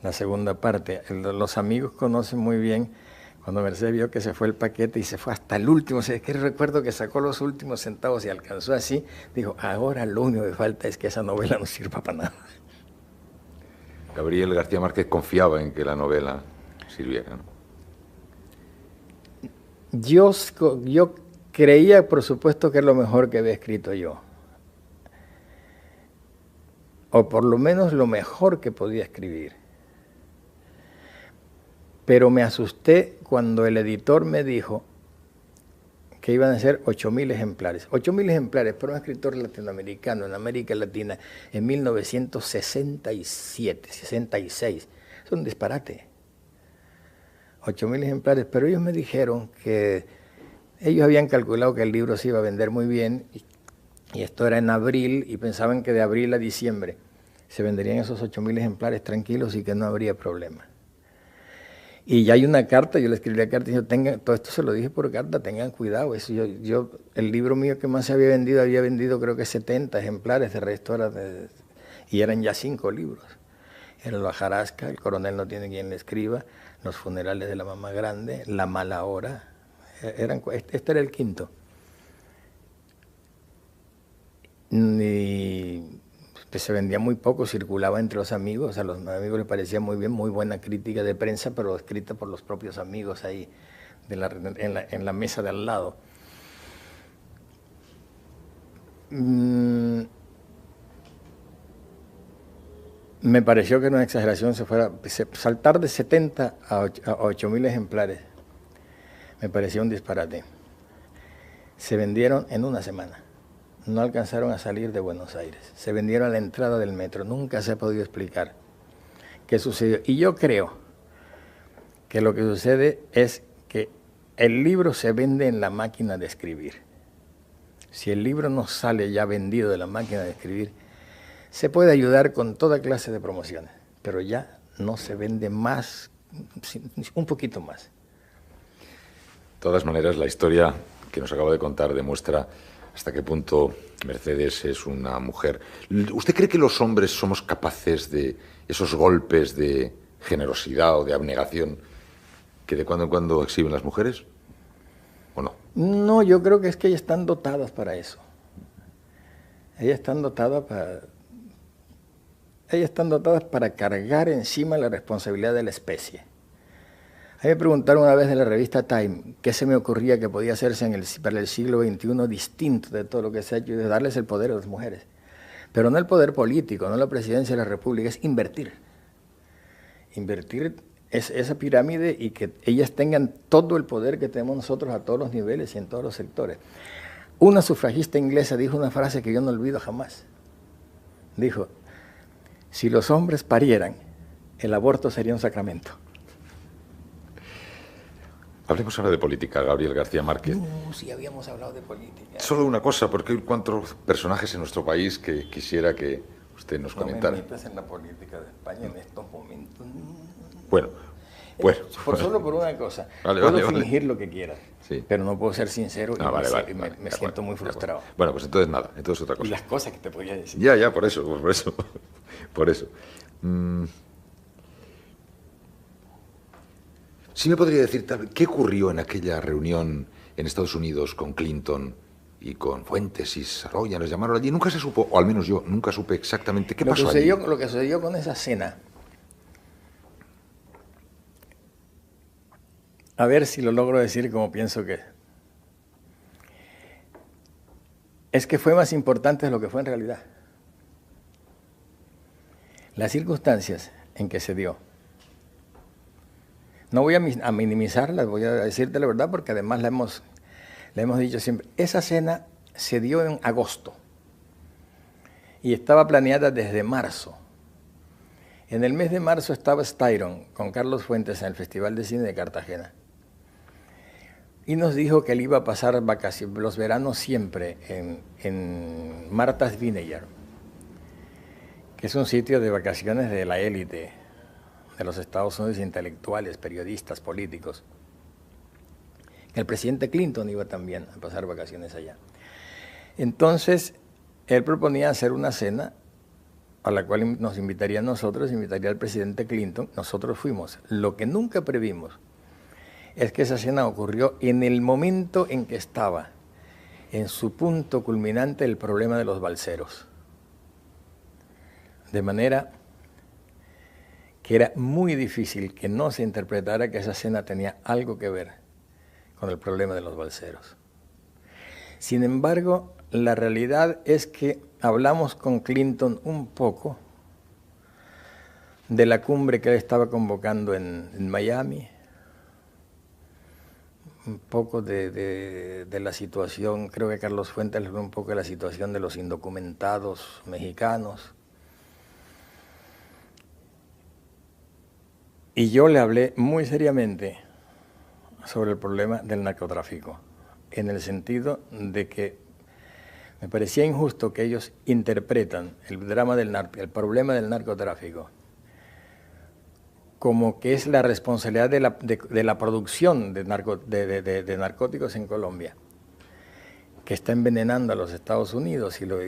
la segunda parte. Los amigos conocen muy bien cuando Mercedes vio que se fue el paquete y se fue hasta el último. Es que recuerdo que sacó los últimos centavos y alcanzó así. Dijo, ahora lo único que falta es que esa novela no sirva para nada. Gabriel García Márquez confiaba en que la novela sirviera, ¿no? Yo creía, por supuesto, que es lo mejor que había escrito yo. O por lo menos lo mejor que podía escribir. Pero me asusté cuando el editor me dijo que iban a ser 8.000 ejemplares. 8.000 ejemplares para un escritor latinoamericano en América Latina en 1967, 66. Es un disparate. 8.000 ejemplares, pero ellos me dijeron que ellos habían calculado que el libro se iba a vender muy bien y esto era en abril y pensaban que de abril a diciembre se venderían esos 8.000 ejemplares tranquilos y que no habría problema. Y ya hay una carta, yo le escribí la carta y dije, todo esto se lo dije por carta, tengan cuidado. Eso el libro mío que más se había vendido creo que 70 ejemplares, de resto y eran ya 5 libros. Era La hojarasca, El coronel no tiene quien le escriba, Los funerales de la mamá grande, La mala hora. Este era el quinto. Y pues, se vendía muy poco, circulaba entre los amigos, a los amigos les parecía muy bien, muy buena crítica de prensa, pero escrita por los propios amigos ahí en la mesa de al lado. Me pareció que era una exageración saltar de 70 a 8.000 ejemplares. Me parecía un disparate. Se vendieron en una semana. No alcanzaron a salir de Buenos Aires. Se vendieron a la entrada del metro. Nunca se ha podido explicar qué sucedió. Y yo creo que lo que sucede es que el libro se vende en la máquina de escribir. Si el libro no sale ya vendido de la máquina de escribir, se puede ayudar con toda clase de promociones, pero ya no se vende más, un poquito más. De todas maneras, la historia que nos acaba de contar demuestra hasta qué punto Mercedes es una mujer. ¿Usted cree que los hombres somos capaces de esos golpes de generosidad o de abnegación que de cuando en cuando exhiben las mujeres? ¿O no? No, yo creo que es que ellas están dotadas para eso. Ellas están dotadas para cargar encima la responsabilidad de la especie. A mí me preguntaron una vez en la revista Time qué se me ocurría que podía hacerse para el siglo XXI distinto de todo lo que se ha hecho, y de darles el poder a las mujeres. Pero no el poder político, no la presidencia de la República, es invertir. Invertir es esa pirámide y que ellas tengan todo el poder que tenemos nosotros a todos los niveles y en todos los sectores. Una sufragista inglesa dijo una frase que yo no olvido jamás. Dijo: si los hombres parieran, el aborto sería un sacramento. Hablemos ahora de política, Gabriel García Márquez. No, sí habíamos hablado de política. Solo una cosa, porque hay 4 personajes en nuestro país que quisiera que usted nos comentara. No me metas en la política de España en estos momentos. Bueno. Solo por una cosa. Vale, puedo fingir lo que quiera, sí, pero no puedo ser sincero y me siento muy frustrado. Bueno, pues entonces nada, entonces otra cosa. Y las cosas que te podía decir. Ya, por eso. ¿Sí me podría decir qué ocurrió en aquella reunión en Estados Unidos con Clinton y con Fuentes y Saroya, los llamaron allí? Nunca se supo, o al menos yo nunca supe exactamente qué pasó allí. Lo que sucedió con esa cena, a ver si lo logro decir como pienso que es que fue más importante de lo que fue en realidad. Las circunstancias en que se dio. No voy a minimizarlas, voy a decirte la verdad porque además la hemos dicho siempre. Esa cena se dio en agosto y estaba planeada desde marzo. En el mes de marzo estaba Styron con Carlos Fuentes en el Festival de Cine de Cartagena y nos dijo que él iba a pasar los veranos siempre en Martha's Vineyard, que es un sitio de vacaciones de la élite de los Estados Unidos, intelectuales, periodistas, políticos. El presidente Clinton iba también a pasar vacaciones allá. Entonces, él proponía hacer una cena a la cual nos invitaría a nosotros, invitaría al presidente Clinton. Nosotros fuimos. Lo que nunca previmos es que esa cena ocurrió en el momento en que estaba en su punto culminante el problema de los balseros. De manera que era muy difícil que no se interpretara que esa cena tenía algo que ver con el problema de los balseros. Sin embargo, la realidad es que hablamos con Clinton un poco de la cumbre que él estaba convocando en Miami, un poco de la situación, creo que Carlos Fuentes le habló un poco de la situación de los indocumentados mexicanos. Y yo le hablé muy seriamente sobre el problema del narcotráfico, en el sentido de que me parecía injusto que ellos interpretan el problema del narcotráfico como que es la responsabilidad de la producción de narcóticos en Colombia, que está envenenando a los Estados Unidos. Y lo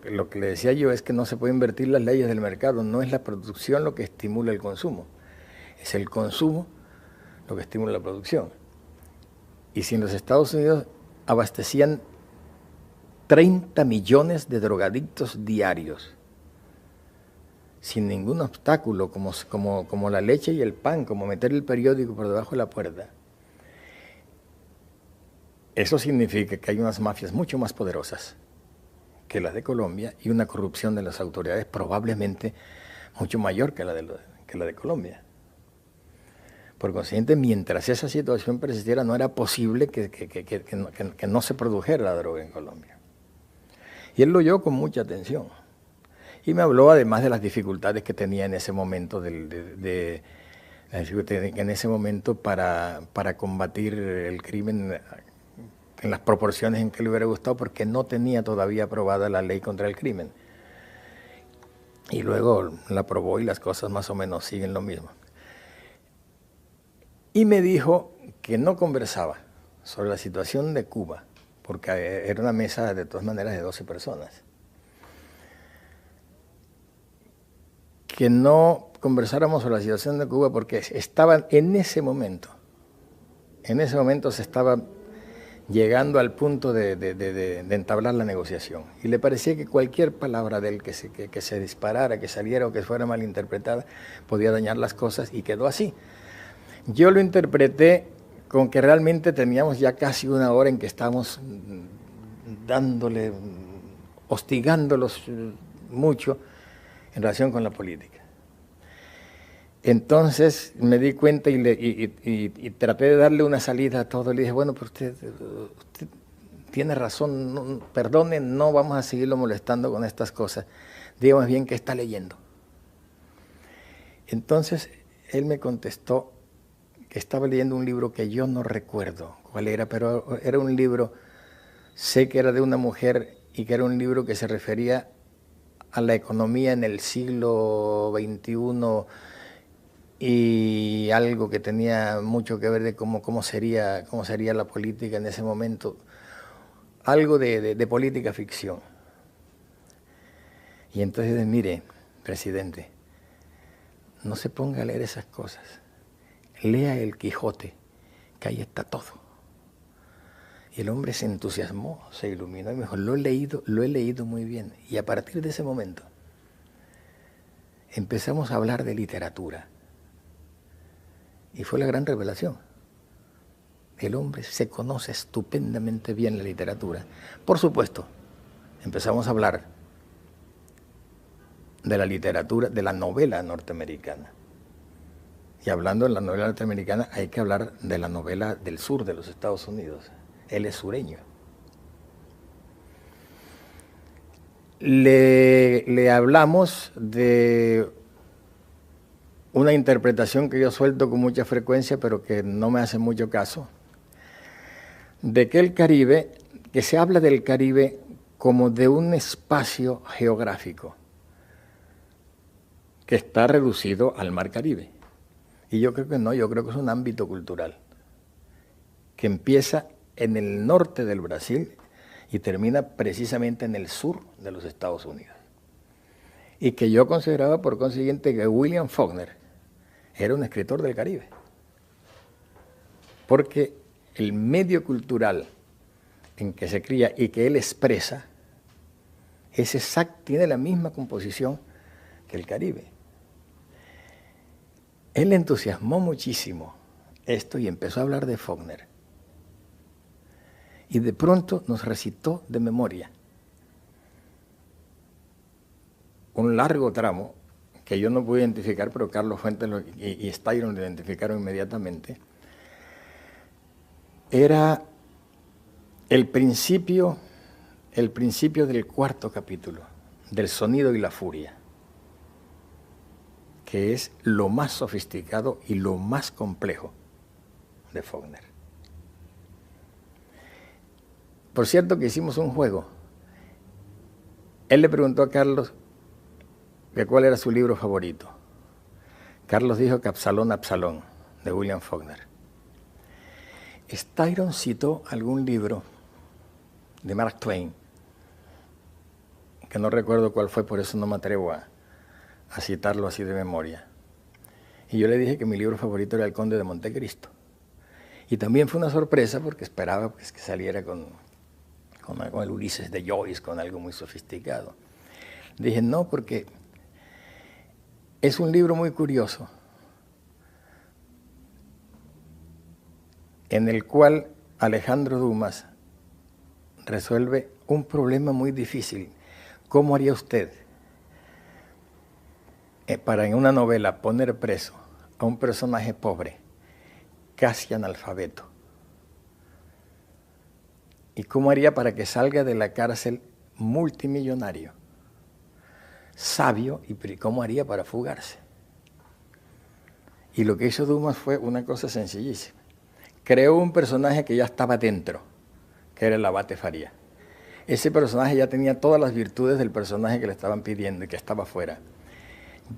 que le decía yo es que no se puede invertir las leyes del mercado, no es la producción lo que estimula el consumo, es el consumo lo que estimula la producción. Y si en los Estados Unidos abastecían 30 millones de drogadictos diarios, sin ningún obstáculo, como la leche y el pan, como meter el periódico por debajo de la puerta, eso significa que hay unas mafias mucho más poderosas que las de Colombia y una corrupción de las autoridades probablemente mucho mayor que la de Colombia. Por consiguiente, mientras esa situación persistiera, no era posible que no se produjera la droga en Colombia. Y él lo oyó con mucha atención. Y me habló además de las dificultades que tenía en ese momento, para combatir el crimen en las proporciones en que le hubiera gustado, porque no tenía todavía aprobada la ley contra el crimen. Y luego la aprobó y las cosas más o menos siguen lo mismo. Y me dijo que no conversaba sobre la situación de Cuba, porque era una mesa de todas maneras de 12 personas. Que no conversáramos sobre la situación de Cuba porque estaban en ese momento se estaba llegando al punto de entablar la negociación. Y le parecía que cualquier palabra de él que se disparara, que saliera o que fuera malinterpretada, podía dañar las cosas, y quedó así. Yo lo interpreté con que realmente teníamos ya casi una hora en que estábamos hostigándolos mucho en relación con la política. Entonces me di cuenta y traté de darle una salida a todo. Le dije, bueno, pero usted tiene razón, no, perdone, no vamos a seguirlo molestando con estas cosas. Diga más bien qué está leyendo. Entonces él me contestó que estaba leyendo un libro que yo no recuerdo cuál era, pero era un libro, sé que era de una mujer y que era un libro que se refería a la economía en el siglo XXI y algo que tenía mucho que ver de cómo sería la política en ese momento, algo de política ficción. Y entonces, mire, presidente, no se ponga a leer esas cosas. Lea El Quijote, que ahí está todo. Y el hombre se entusiasmó, se iluminó y me dijo, lo he leído muy bien. Y a partir de ese momento empezamos a hablar de literatura. Y fue la gran revelación. El hombre se conoce estupendamente bien la literatura. Por supuesto, empezamos a hablar de la literatura, de la novela norteamericana. Y hablando de la novela norteamericana, hay que hablar de la novela del sur de los Estados Unidos. Él es sureño. Le hablamos de una interpretación que yo suelto con mucha frecuencia, pero que no me hace mucho caso, de que el Caribe, que se habla del Caribe como de un espacio geográfico que está reducido al Mar Caribe. Y yo creo que no, yo creo que es un ámbito cultural que empieza en el norte del Brasil y termina precisamente en el sur de los Estados Unidos. Y que yo consideraba por consiguiente que William Faulkner era un escritor del Caribe. Porque el medio cultural en que se cría y que él expresa tiene la misma composición que el Caribe. Él le entusiasmó muchísimo esto y empezó a hablar de Faulkner. Y de pronto nos recitó de memoria un largo tramo que yo no pude identificar, pero Carlos Fuentes y Styron lo identificaron inmediatamente. Era el principio del cuarto capítulo, del sonido y la furia, que es lo más sofisticado y lo más complejo de Faulkner. Por cierto que hicimos un juego. Él le preguntó a Carlos que cuál era su libro favorito. Carlos dijo que Absalón, Absalón, de William Faulkner. Styron citó algún libro de Mark Twain, que no recuerdo cuál fue, por eso no me atrevo a citarlo así de memoria. Y yo le dije que mi libro favorito era El Conde de Montecristo. Y también fue una sorpresa porque esperaba pues, que saliera con el Ulises de Joyce, con algo muy sofisticado. Dije, no, porque es un libro muy curioso, en el cual Alejandro Dumas resuelve un problema muy difícil. ¿Cómo haría usted para en una novela poner preso a un personaje pobre, casi analfabeto? ¿Y cómo haría para que salga de la cárcel multimillonario, sabio, y cómo haría para fugarse? Y lo que hizo Dumas fue una cosa sencillísima. Creó un personaje que ya estaba dentro, que era el abate Faría. Ese personaje ya tenía todas las virtudes del personaje que le estaban pidiendo y que estaba fuera.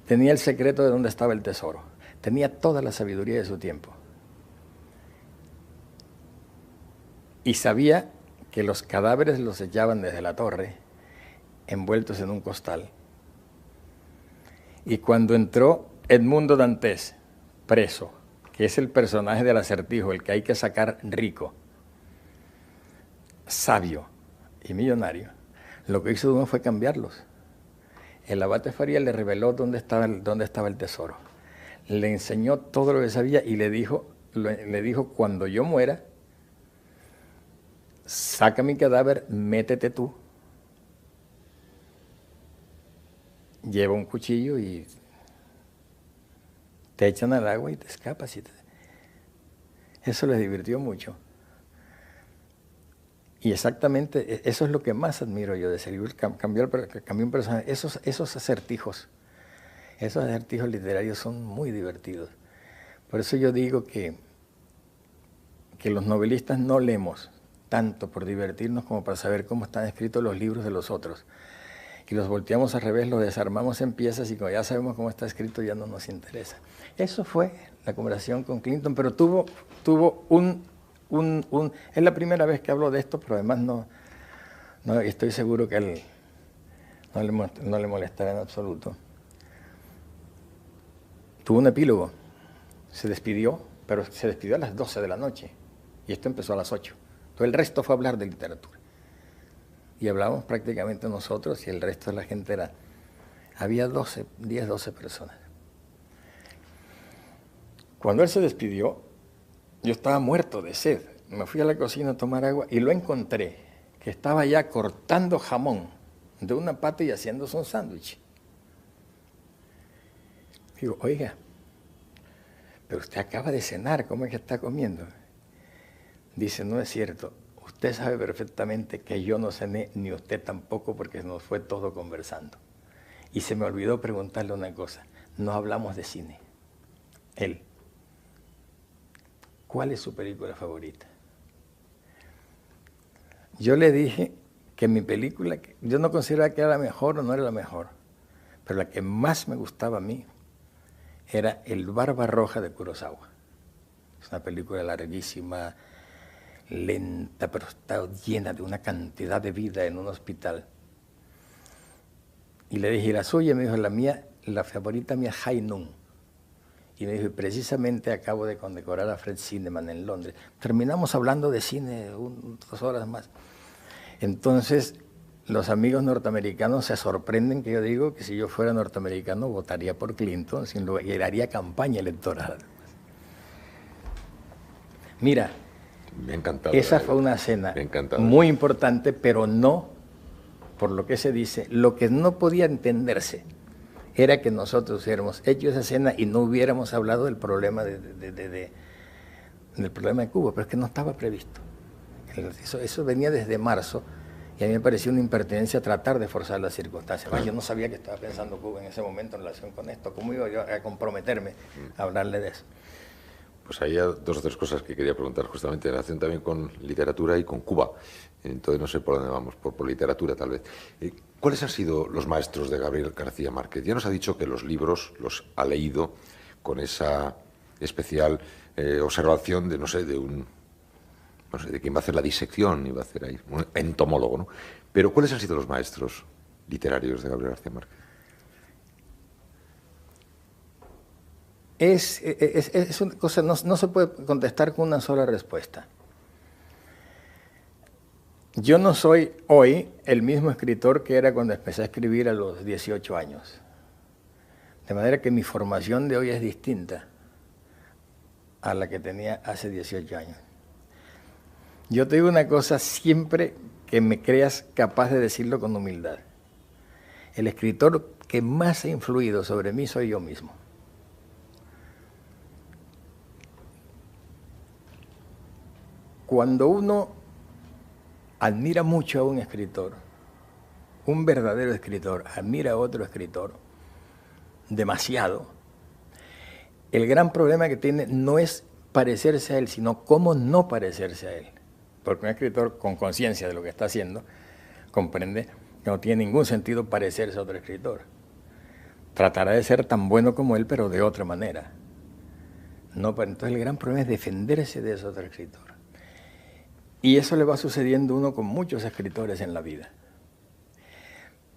Tenía el secreto de dónde estaba el tesoro. Tenía toda la sabiduría de su tiempo. Y sabía que los cadáveres los echaban desde la torre, envueltos en un costal. Y cuando entró Edmundo Dantes, preso, que es el personaje del Acertijo, el que hay que sacar rico, sabio y millonario, lo que hizo Dumas fue cambiarlos. El abate Faría le reveló dónde estaba el tesoro. Le enseñó todo lo que sabía y le dijo, cuando yo muera, saca mi cadáver, métete tú, lleva un cuchillo y te echan al agua y te escapas. Eso les divirtió mucho. Y exactamente eso es lo que más admiro yo de ese libro, cambió un personaje. Esos acertijos literarios son muy divertidos. Por eso yo digo que los novelistas no leemos tanto por divertirnos como para saber cómo están escritos los libros de los otros. Y los volteamos al revés, los desarmamos en piezas y como ya sabemos cómo está escrito ya no nos interesa. Eso fue la conversación con Clinton, pero tuvo es la primera vez que hablo de esto, pero además no estoy seguro que a él no le molestará en absoluto. Tuvo un epílogo, se despidió, pero se despidió a las 12 de la noche y esto empezó a las 8. Todo el resto fue hablar de literatura. Y hablábamos prácticamente nosotros y el resto de la gente había 10, 12 personas. Cuando él se despidió, yo estaba muerto de sed. Me fui a la cocina a tomar agua y lo encontré, que estaba ya cortando jamón de una pata y haciéndose un sándwich. Digo, oiga, pero usted acaba de cenar, ¿cómo es que está comiendo? Dice, no es cierto, usted sabe perfectamente que yo no cené, ni usted tampoco, porque nos fue todo conversando. Y se me olvidó preguntarle una cosa, no hablamos de cine. Él. ¿Cuál es su película favorita? Yo le dije que mi película, yo no consideraba que era la mejor o no era la mejor, pero la que más me gustaba a mí era El Barba Roja de Kurosawa. Es una película larguísima, lenta, pero está llena de una cantidad de vida en un hospital. Y le dije, ¿y la suya? Me dijo, la mía, la favorita mía, High Noon. Y me dijo, precisamente acabo de condecorar a Fred Zinnemann en Londres. Terminamos hablando de cine 2 horas más. Entonces, los amigos norteamericanos se sorprenden que yo digo que si yo fuera norteamericano votaría por Clinton y haría campaña electoral. Mira, me ha encantado, esa fue una escena muy importante, pero no, por lo que se dice, lo que no podía entenderse era que nosotros hubiéramos hecho esa escena y no hubiéramos hablado del problema del problema de Cuba, pero es que no estaba previsto. Eso venía desde marzo y a mí me pareció una impertinencia tratar de forzar las circunstancias. Yo no sabía que estaba pensando Cuba en ese momento en relación con esto. ¿Cómo iba yo a comprometerme a hablarle de eso? Pues había 2 o 3 cosas que quería preguntar justamente en relación también con literatura y con Cuba. Entonces no sé por dónde vamos, por literatura tal vez. ¿Cuáles han sido los maestros de Gabriel García Márquez? Ya nos ha dicho que los libros los ha leído con esa especial observación de, no sé, de quién va a hacer la disección, iba a hacer ahí, un entomólogo, ¿no? Pero ¿cuáles han sido los maestros literarios de Gabriel García Márquez? Es una cosa, no se puede contestar con una sola respuesta. Yo no soy hoy el mismo escritor que era cuando empecé a escribir a los 18 años. De manera que mi formación de hoy es distinta a la que tenía hace 18 años. Yo te digo una cosa siempre que me creas capaz de decirlo con humildad. El escritor que más ha influido sobre mí soy yo mismo. Cuando uno admira mucho a un escritor, un verdadero escritor, admira a otro escritor demasiado, el gran problema que tiene no es parecerse a él, sino cómo no parecerse a él. Porque un escritor con conciencia de lo que está haciendo comprende que no tiene ningún sentido parecerse a otro escritor. Tratará de ser tan bueno como él, pero de otra manera. No, entonces el gran problema es defenderse de ese otro escritor. Y eso le va sucediendo a uno con muchos escritores en la vida.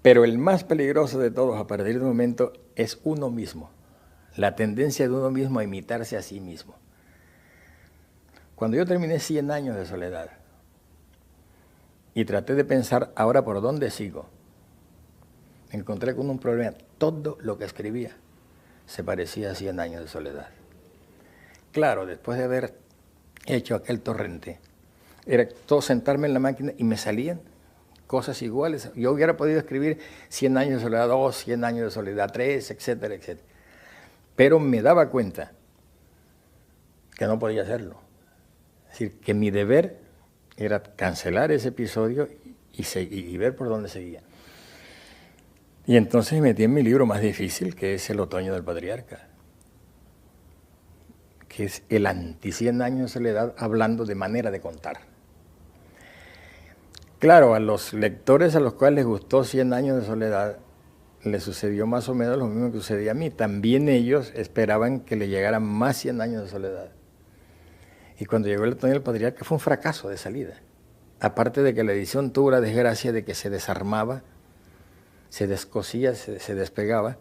Pero el más peligroso de todos a partir de un momento es uno mismo. La tendencia de uno mismo a imitarse a sí mismo. Cuando yo terminé 100 años de soledad y traté de pensar ahora por dónde sigo, me encontré con un problema. Todo lo que escribía se parecía a 100 años de soledad. Claro, después de haber hecho aquel torrente, era todo sentarme en la máquina y me salían cosas iguales. Yo hubiera podido escribir 100 años de soledad 2, 100 años de soledad 3, etcétera, etcétera. Pero me daba cuenta que no podía hacerlo. Es decir, que mi deber era cancelar ese episodio y ver por dónde seguía. Y entonces me metí en mi libro más difícil, que es El otoño del patriarca, que es el anti-100 años de soledad hablando de manera de contar. Claro, a los lectores a los cuales les gustó 100 años de soledad, les sucedió más o menos lo mismo que sucedía a mí. También ellos esperaban que le llegaran más 100 años de soledad. Y cuando llegó El otoño del patriarca fue un fracaso de salida. Aparte de que la edición tuvo la desgracia de que se desarmaba, se descosía, se despegaba,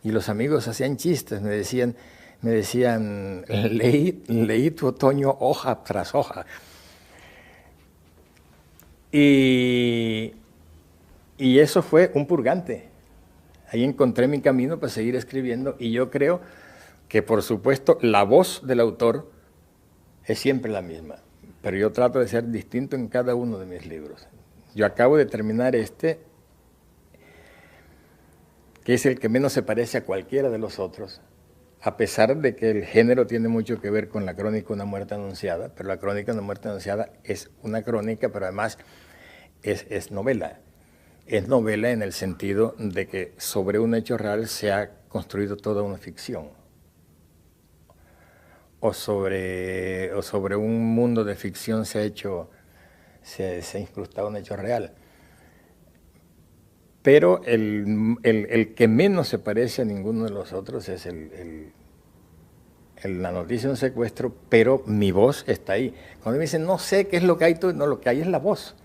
y los amigos hacían chistes, me decían, leí tu otoño hoja tras hoja. Y eso fue un purgante. Ahí encontré mi camino para seguir escribiendo, y yo creo que, por supuesto, la voz del autor es siempre la misma, pero yo trato de ser distinto en cada uno de mis libros. Yo acabo de terminar este, que es el que menos se parece a cualquiera de los otros, a pesar de que el género tiene mucho que ver con la crónica de una muerte anunciada, pero la crónica de una muerte anunciada es una crónica, pero además es novela. Es novela en el sentido de que sobre un hecho real se ha construido toda una ficción. O sobre un mundo de ficción se ha incrustado un hecho real. Pero el que menos se parece a ninguno de los otros es la noticia de un secuestro, pero mi voz está ahí. Cuando me dicen, no sé qué es lo que hay, no, lo que hay es la voz.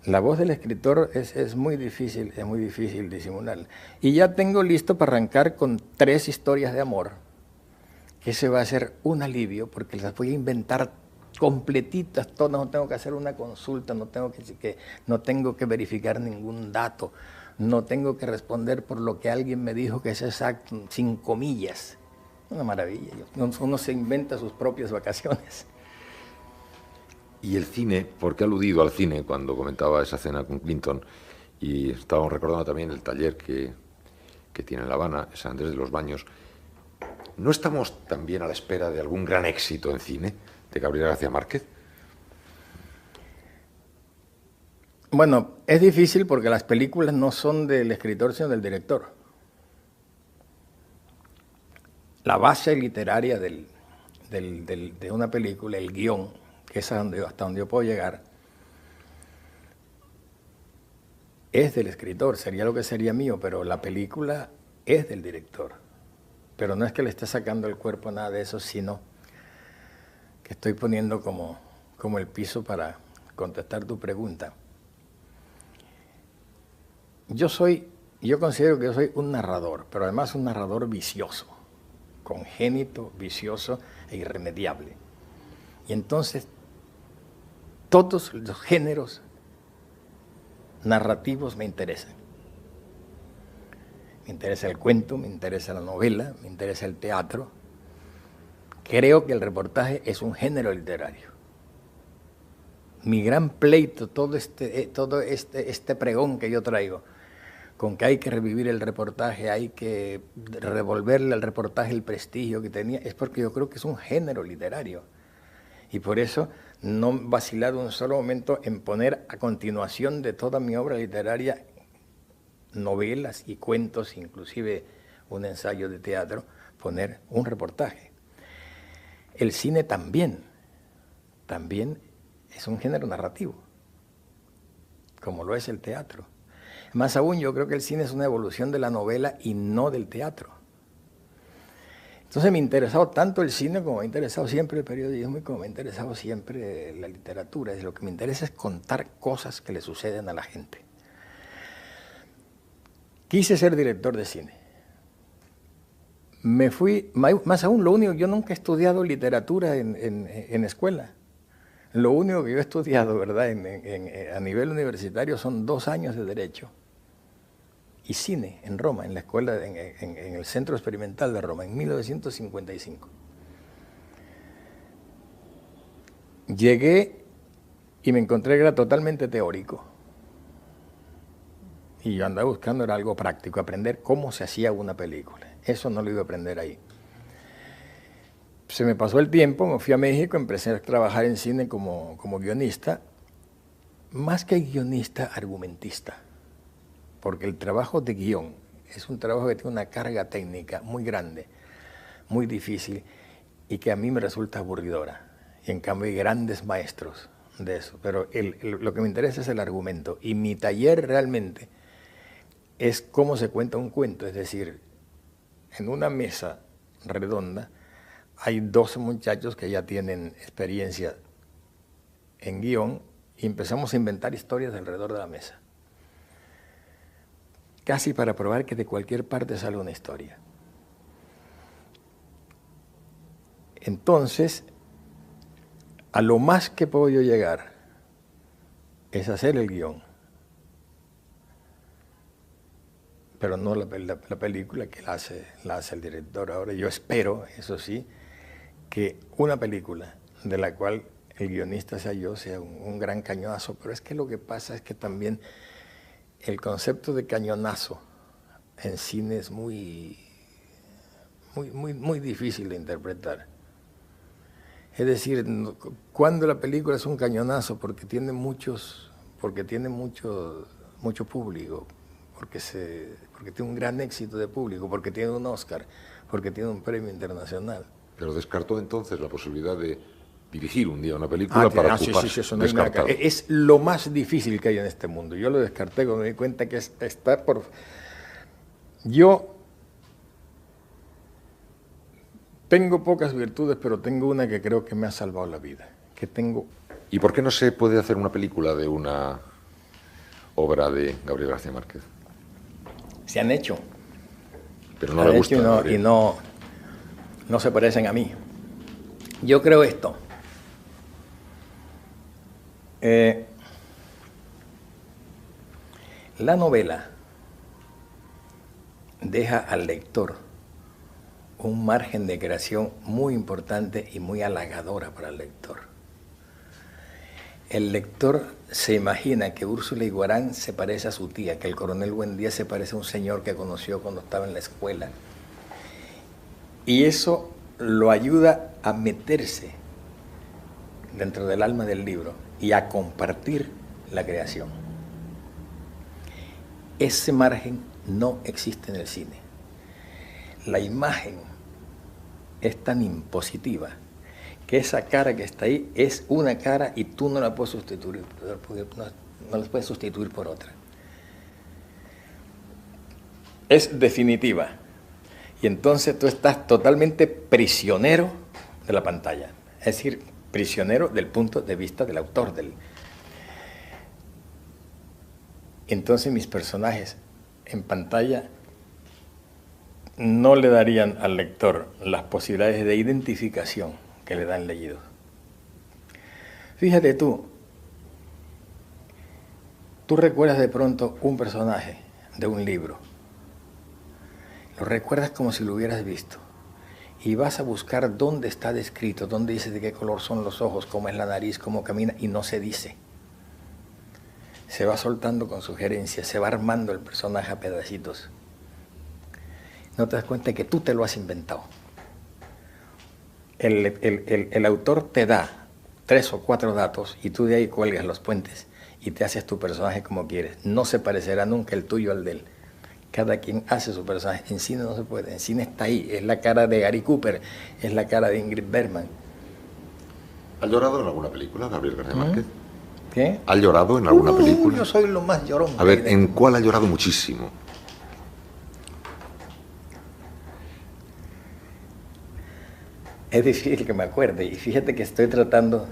La voz del escritor es muy difícil disimular. Y ya tengo listo para arrancar con 3 historias de amor, que ese va a ser un alivio, porque las voy a inventar completitas, todas, no tengo que hacer una consulta, no tengo que verificar ningún dato, no tengo que responder por lo que alguien me dijo que es exacto, sin comillas. Una maravilla, uno se inventa sus propias vacaciones. Y el cine, porque ha aludido al cine cuando comentaba esa cena con Clinton, y estábamos recordando también el taller que tiene en La Habana, San Andrés de los Baños. ¿No estamos también a la espera de algún gran éxito en cine de Gabriel García Márquez? Bueno, es difícil porque las películas no son del escritor, sino del director. La base literaria de una película, el guión, que es hasta donde yo puedo llegar, es del escritor, sería lo que sería mío, pero la película es del director. pero no es que le esté sacando el cuerpo, nada de eso, sino que estoy poniendo como el piso para contestar tu pregunta. Yo considero que yo soy un narrador, pero además un narrador vicioso, congénito, vicioso e irremediable. Y entonces, todos los géneros narrativos me interesan. Me interesa el cuento, me interesa la novela, me interesa el teatro. Creo que el reportaje es un género literario. Mi gran pleito, todo este pregón que yo traigo, con que hay que revivir el reportaje, hay que revolverle al reportaje el prestigio que tenía, es porque yo creo que es un género literario. Y por eso no he vacilado un solo momento en poner a continuación de toda mi obra literaria novelas y cuentos, inclusive un ensayo de teatro, poner un reportaje. El cine también es un género narrativo, como lo es el teatro. Más aún, yo creo que el cine es una evolución de la novela y no del teatro. Entonces me ha interesado tanto el cine como me ha interesado siempre el periodismo y como me ha interesado siempre la literatura. Lo que me interesa es contar cosas que le suceden a la gente. Quise ser director de cine. Me fui, más aún, lo único, yo nunca he estudiado literatura en escuela. Lo único que yo he estudiado, ¿verdad?, a nivel universitario son 2 años de Derecho y cine en Roma, en la escuela, en el Centro Experimental de Roma, en 1955. Llegué y me encontré que era totalmente teórico. Y yo andaba buscando era algo práctico, aprender cómo se hacía una película. Eso no lo iba a aprender ahí. Se me pasó el tiempo, me fui a México, empecé a trabajar en cine como guionista, más que guionista, argumentista, porque el trabajo de guión es un trabajo que tiene una carga técnica muy grande, muy difícil y que a mí me resulta aburridora. Y en cambio hay grandes maestros de eso, pero lo que me interesa es el argumento. Y mi taller realmente es cómo se cuenta un cuento, es decir, en una mesa redonda hay 12 muchachos que ya tienen experiencia en guión y empezamos a inventar historias alrededor de la mesa. Casi para probar que de cualquier parte sale una historia. Entonces, a lo más que puedo yo llegar es hacer el guión, pero no la película que la hace el director. Ahora yo espero, eso sí, que una película de la cual el guionista sea yo, sea un gran cañonazo, pero es que lo que pasa es que también el concepto de cañonazo en cine es muy difícil de interpretar. Es decir, cuando la película es un cañonazo porque tiene mucho público, porque tiene un gran éxito de público, porque tiene un Oscar, porque tiene un premio internacional. Pero descartó entonces la posibilidad de dirigir un día una película para ocuparse. Sí, eso no hay nada. Es lo más difícil que hay en este mundo. Yo lo descarté cuando me di cuenta que está por... Yo tengo pocas virtudes, pero tengo una que creo que me ha salvado la vida. ¿Y por qué no se puede hacer una película de una obra de Gabriel García Márquez? Se han hecho. Pero no le gusta. Y no se parecen a mí. Yo creo esto. La novela deja al lector un margen de creación muy importante y muy halagadora para el lector. El lector se imagina que Úrsula Iguarán se parece a su tía, que el coronel Buendía se parece a un señor que conoció cuando estaba en la escuela. Y eso lo ayuda a meterse dentro del alma del libro y a compartir la creación. Ese margen no existe en el cine. La imagen es tan impositiva que esa cara que está ahí es una cara y tú no la puedes sustituir, no la puedes sustituir por otra. Es definitiva. Y entonces tú estás totalmente prisionero de la pantalla. Es decir, prisionero del punto de vista del autor. Entonces mis personajes en pantalla no le darían al lector las posibilidades de identificación que le dan leídos. Fíjate tú recuerdas de pronto un personaje de un libro, lo recuerdas como si lo hubieras visto, y vas a buscar dónde está descrito, dónde dice de qué color son los ojos, cómo es la nariz, cómo camina, y no se dice. Se va soltando con sugerencias, se va armando el personaje a pedacitos. No te das cuenta de que tú te lo has inventado. El autor te da 3 o 4 datos y tú de ahí cuelgas los puentes y te haces tu personaje como quieres. No se parecerá nunca el tuyo al de él. Cada quien hace su personaje. En cine no se puede. En cine está ahí. Es la cara de Gary Cooper, es la cara de Ingrid Bergman. ¿Ha llorado en alguna película, Gabriel García Márquez? ¿Qué? ¿Ha llorado en alguna película? Yo soy lo más llorón. A ver, ¿en cuál ha llorado muchísimo? Es difícil que me acuerde. Y fíjate que estoy tratando,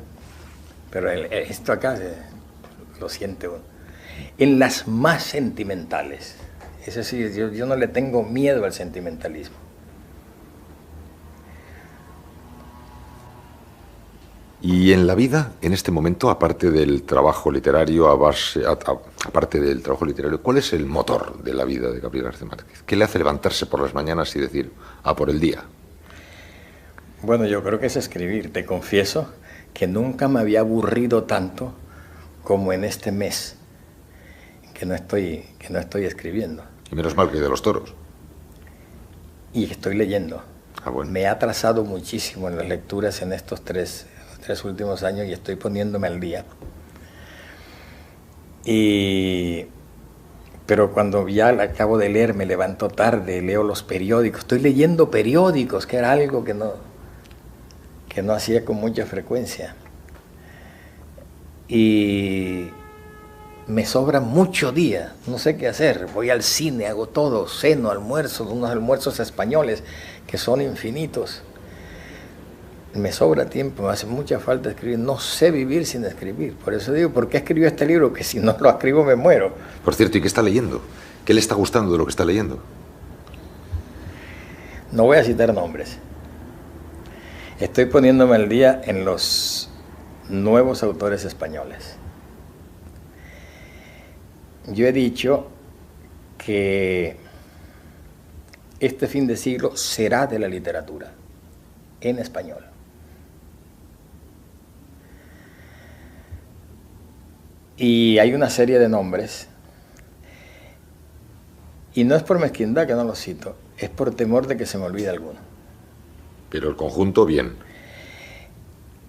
pero esto acá lo siente uno. En las más sentimentales. Es decir, yo no le tengo miedo al sentimentalismo. Y en la vida, en este momento, aparte del trabajo literario, aparte del trabajo literario, ¿cuál es el motor de la vida de Gabriel García Márquez? ¿Qué le hace levantarse por las mañanas y decir, a por el día? Bueno, yo creo que es escribir. Te confieso que nunca me había aburrido tanto como en este mes que no estoy escribiendo. Y menos mal que de los toros. Y estoy leyendo. Ah, bueno. Me ha atrasado muchísimo en las lecturas en estos tres últimos años y estoy poniéndome al día. Pero cuando ya acabo de leer, me levanto tarde, leo los periódicos. Estoy leyendo periódicos, que era algo que no hacía con mucha frecuencia. Y me sobra mucho día, no sé qué hacer. Voy al cine, hago todo, ceno, almuerzo, unos almuerzos españoles que son infinitos. Me sobra tiempo, me hace mucha falta escribir. No sé vivir sin escribir. Por eso digo, ¿por qué escribió este libro? Que si no lo escribo me muero. Por cierto, ¿y qué está leyendo? ¿Qué le está gustando de lo que está leyendo? No voy a citar nombres. Estoy poniéndome al día en los nuevos autores españoles. Yo he dicho que este fin de siglo será de la literatura en español. Y hay una serie de nombres, y no es por mezquindad que no los cito, es por temor de que se me olvide alguno. Pero el conjunto, bien.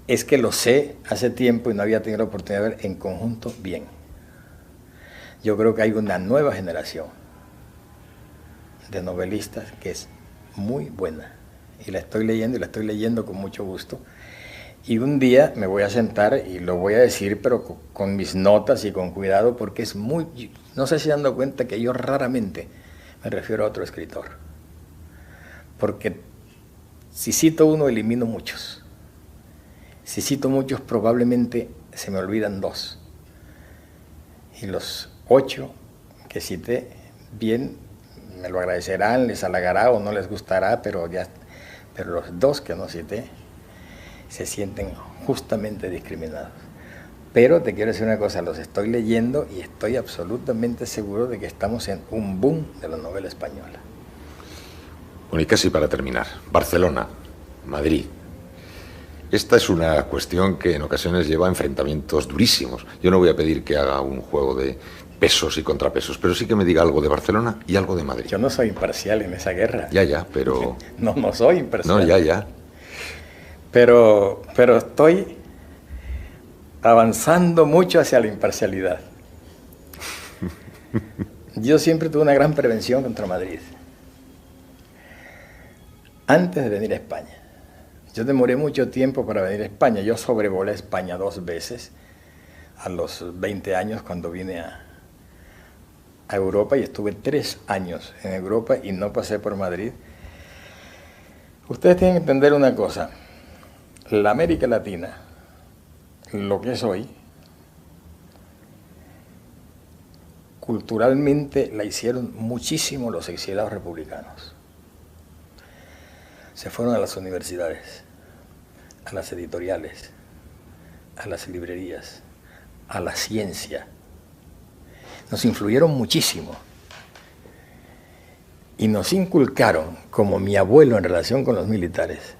Es que lo sé hace tiempo y no había tenido la oportunidad de ver en conjunto bien. Yo creo que hay una nueva generación de novelistas que es muy buena. Y la estoy leyendo con mucho gusto. Y un día me voy a sentar y lo voy a decir, pero con mis notas y con cuidado, porque es muy... No sé si dando cuenta que yo raramente me refiero a otro escritor. Porque si cito uno, elimino muchos. Si cito muchos, probablemente se me olvidan 2. Y los 8 que cité, bien, me lo agradecerán, les halagará o no les gustará, pero los 2 que no cité se sienten justamente discriminados. Pero te quiero decir una cosa, los estoy leyendo y estoy absolutamente seguro de que estamos en un boom de la novela española. Bueno, y casi para terminar, Barcelona, Madrid. Esta es una cuestión que en ocasiones lleva a enfrentamientos durísimos. Yo no voy a pedir que haga un juego de pesos y contrapesos, pero sí que me diga algo de Barcelona y algo de Madrid. Yo no soy imparcial en esa guerra. Ya, pero... No soy imparcial. No, ya. Pero estoy avanzando mucho hacia la imparcialidad. Yo siempre tuve una gran prevención contra Madrid. Antes de venir a España. Yo demoré mucho tiempo para venir a España. Yo sobrevolé España 2 veces a los 20 años cuando vine a Europa y estuve 3 años en Europa y no pasé por Madrid Ustedes tienen que entender una cosa. La América Latina, lo que es hoy, culturalmente la hicieron muchísimo los exiliados republicanos. Se fueron a las universidades, a las editoriales, a las librerías, a la ciencia. Nos influyeron muchísimo y nos inculcaron, como mi abuelo en relación con los militares,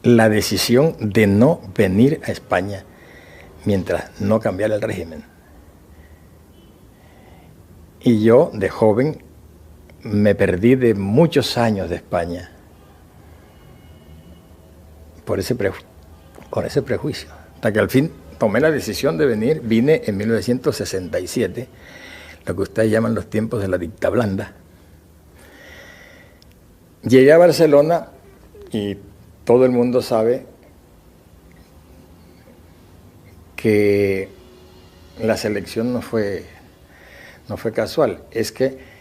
la decisión de no venir a España mientras no cambiara el régimen. Y yo, de joven, me perdí de muchos años de España por ese prejuicio. Hasta que al fin tomé la decisión de venir, vine en 1967, lo que ustedes llaman los tiempos de la dicta blanda. Llegué a Barcelona y todo el mundo sabe que la selección no fue casual. Es que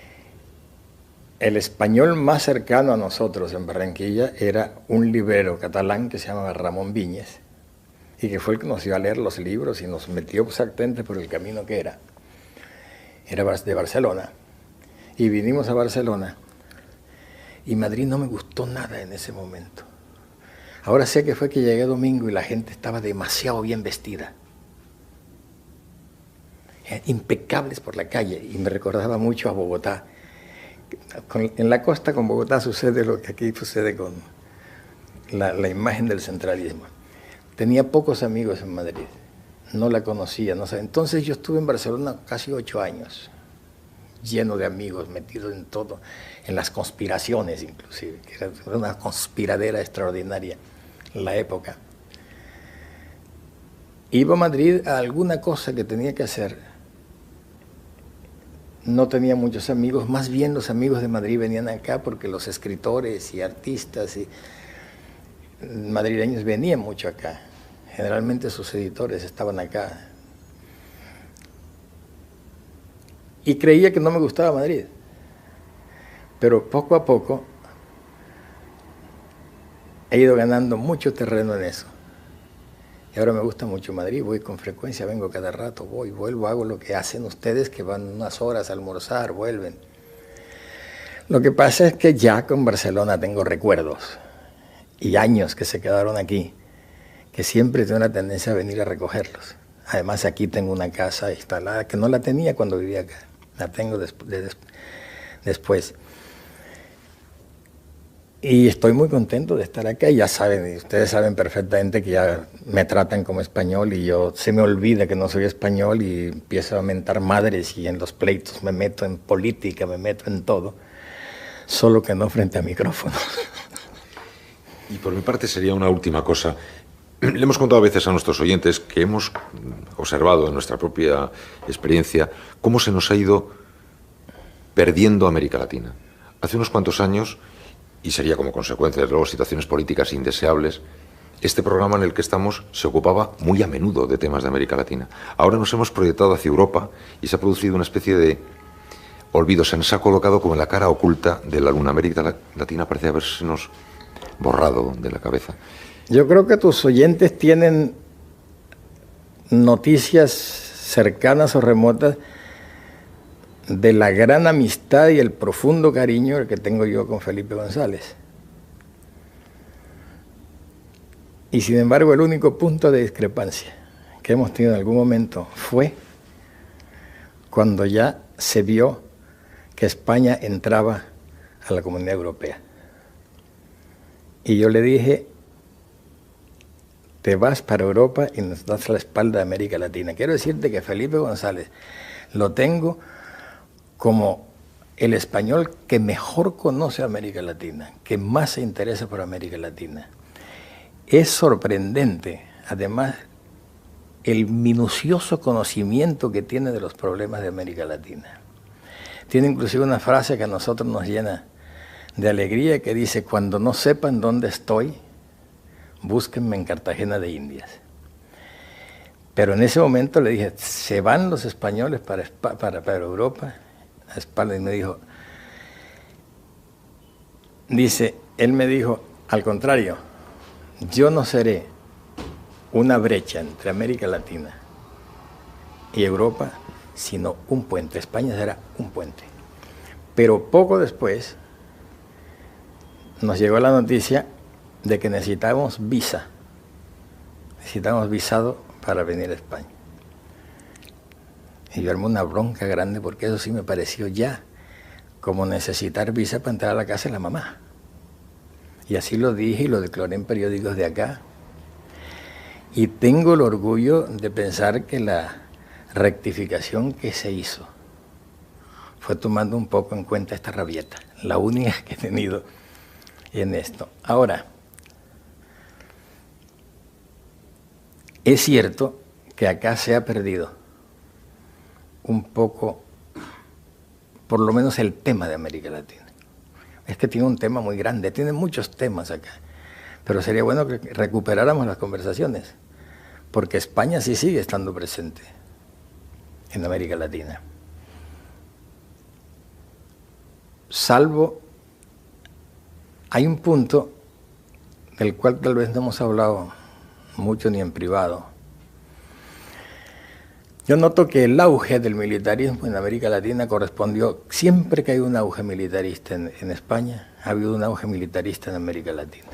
el español más cercano a nosotros en Barranquilla era un librero catalán que se llamaba Ramón Viñes y que fue el que nos dio a leer los libros y nos metió exactamente por el camino que era. Era de Barcelona. Y vinimos a Barcelona y Madrid no me gustó nada en ese momento. Ahora sé que fue que llegué domingo y la gente estaba demasiado bien vestida. Impecables por la calle y me recordaba mucho a Bogotá. En la costa con Bogotá sucede lo que aquí sucede con la imagen del centralismo. Tenía pocos amigos en Madrid, no la conocía, no sabía. Entonces yo estuve en Barcelona casi 8 años, lleno de amigos, metido en todo, en las conspiraciones inclusive, que era una conspiradera extraordinaria en la época. Iba a Madrid a alguna cosa que tenía que hacer. No tenía muchos amigos, más bien los amigos de Madrid venían acá porque los escritores y artistas y madrileños venían mucho acá. Generalmente sus editores estaban acá. Y creía que no me gustaba Madrid. Pero poco a poco he ido ganando mucho terreno en eso. Y ahora me gusta mucho Madrid, voy con frecuencia, vengo cada rato, voy, vuelvo, hago lo que hacen ustedes, que van unas horas a almorzar, vuelven. Lo que pasa es que ya con Barcelona tengo recuerdos y años que se quedaron aquí, que siempre tengo la tendencia a venir a recogerlos. Además aquí tengo una casa instalada que no la tenía cuando vivía acá, la tengo después. Y estoy muy contento de estar acá, y ya saben, y ustedes saben perfectamente que ya me tratan como español y yo se me olvida que no soy español y empiezo a mentar madres y en los pleitos me meto en política, me meto en todo, solo que no frente a micrófonos. Y por mi parte sería una última cosa. Le hemos contado a veces a nuestros oyentes que hemos observado en nuestra propia experiencia cómo se nos ha ido perdiendo América Latina. Hace unos cuantos años, y sería como consecuencia de luego situaciones políticas indeseables, este programa en el que estamos se ocupaba muy a menudo de temas de América Latina. Ahora nos hemos proyectado hacia Europa y se ha producido una especie de olvido. Se nos ha colocado como en la cara oculta de la luna. América Latina parece habérsenos borrado de la cabeza. Yo creo que tus oyentes tienen noticias cercanas o remotas de la gran amistad y el profundo cariño que tengo yo con Felipe González. Y sin embargo, el único punto de discrepancia que hemos tenido en algún momento fue cuando ya se vio que España entraba a la Comunidad Europea. Y yo le dije, te vas para Europa y nos das la espalda a América Latina. Quiero decirte que Felipe González lo tengo como el español que mejor conoce a América Latina, que más se interesa por América Latina. Es sorprendente, además, el minucioso conocimiento que tiene de los problemas de América Latina. Tiene inclusive una frase que a nosotros nos llena de alegría, que dice, cuando no sepan dónde estoy, búsquenme en Cartagena de Indias. Pero en ese momento le dije, se van los españoles para Europa, a España, y me dijo, dice, él me dijo, al contrario, yo no seré una brecha entre América Latina y Europa, sino un puente. España será un puente. Pero poco después nos llegó la noticia de que necesitábamos visa. Necesitábamos visado para venir a España. Y yo armé una bronca grande porque eso sí me pareció ya como necesitar visa para entrar a la casa de la mamá. Y así lo dije y lo declaré en periódicos de acá. Y tengo el orgullo de pensar que la rectificación que se hizo fue tomando un poco en cuenta esta rabieta, la única que he tenido en esto. Ahora, es cierto que acá se ha perdido un poco, por lo menos el tema de América Latina. Es que tiene un tema muy grande, tiene muchos temas acá, pero sería bueno que recuperáramos las conversaciones, porque España sí sigue estando presente en América Latina. Salvo, hay un punto del cual tal vez no hemos hablado mucho ni en privado. Yo noto que el auge del militarismo en América Latina correspondió, siempre que hay un auge militarista en España, ha habido un auge militarista en América Latina.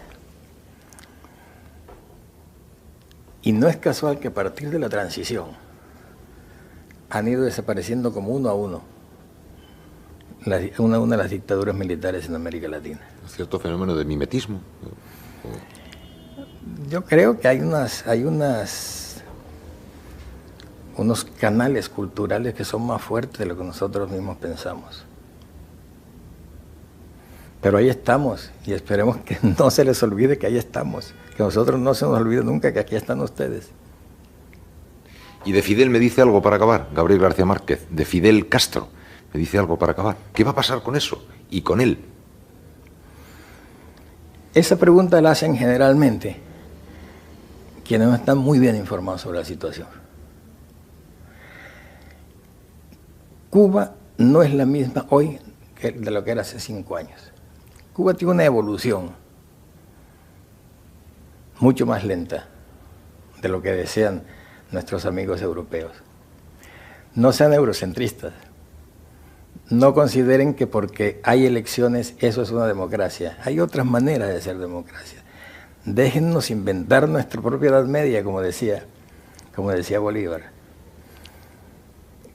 Y no es casual que a partir de la transición han ido desapareciendo como uno a uno una de las dictaduras militares en América Latina. Cierto fenómeno de mimetismo. Yo creo que hay unos canales culturales que son más fuertes de lo que nosotros mismos pensamos. Pero ahí estamos y esperemos que no se les olvide que ahí estamos, que a nosotros no se nos olvide nunca que aquí están ustedes. Y de Fidel me dice algo para acabar, Gabriel García Márquez, de Fidel Castro, me dice algo para acabar. ¿Qué va a pasar con eso y con él? Esa pregunta la hacen generalmente quienes no están muy bien informados sobre la situación. Cuba no es la misma hoy de lo que era hace 5 años. Cuba tiene una evolución mucho más lenta de lo que desean nuestros amigos europeos. No sean eurocentristas. No consideren que porque hay elecciones eso es una democracia. Hay otras maneras de ser democracia. Déjennos inventar nuestra propia Edad Media, como decía Bolívar.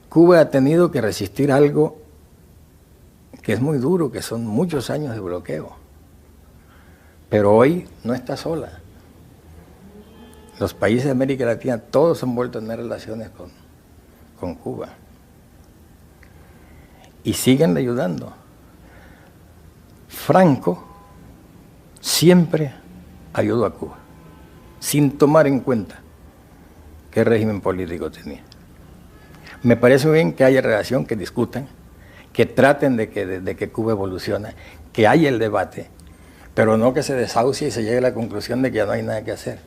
Cuba ha tenido que resistir algo que es muy duro, que son muchos años de bloqueo. Pero hoy no está sola. Los países de América Latina todos han vuelto a tener relaciones con Cuba. Y siguen ayudando. Franco siempre ayudó a Cuba, sin tomar en cuenta qué régimen político tenía. Me parece bien que haya relación, que discutan, que traten de que Cuba evolucione, que haya el debate, pero no que se desahucie y se llegue a la conclusión de que ya no hay nada que hacer.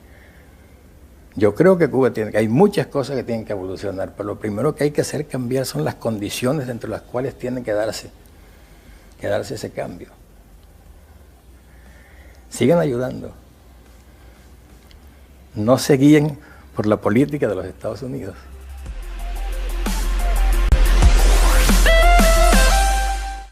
Yo creo que hay muchas cosas que tienen que evolucionar, pero lo primero que hay que hacer cambiar son las condiciones entre las cuales tienen que darse ese cambio. Sigan ayudando. No se guíen por la política de los Estados Unidos.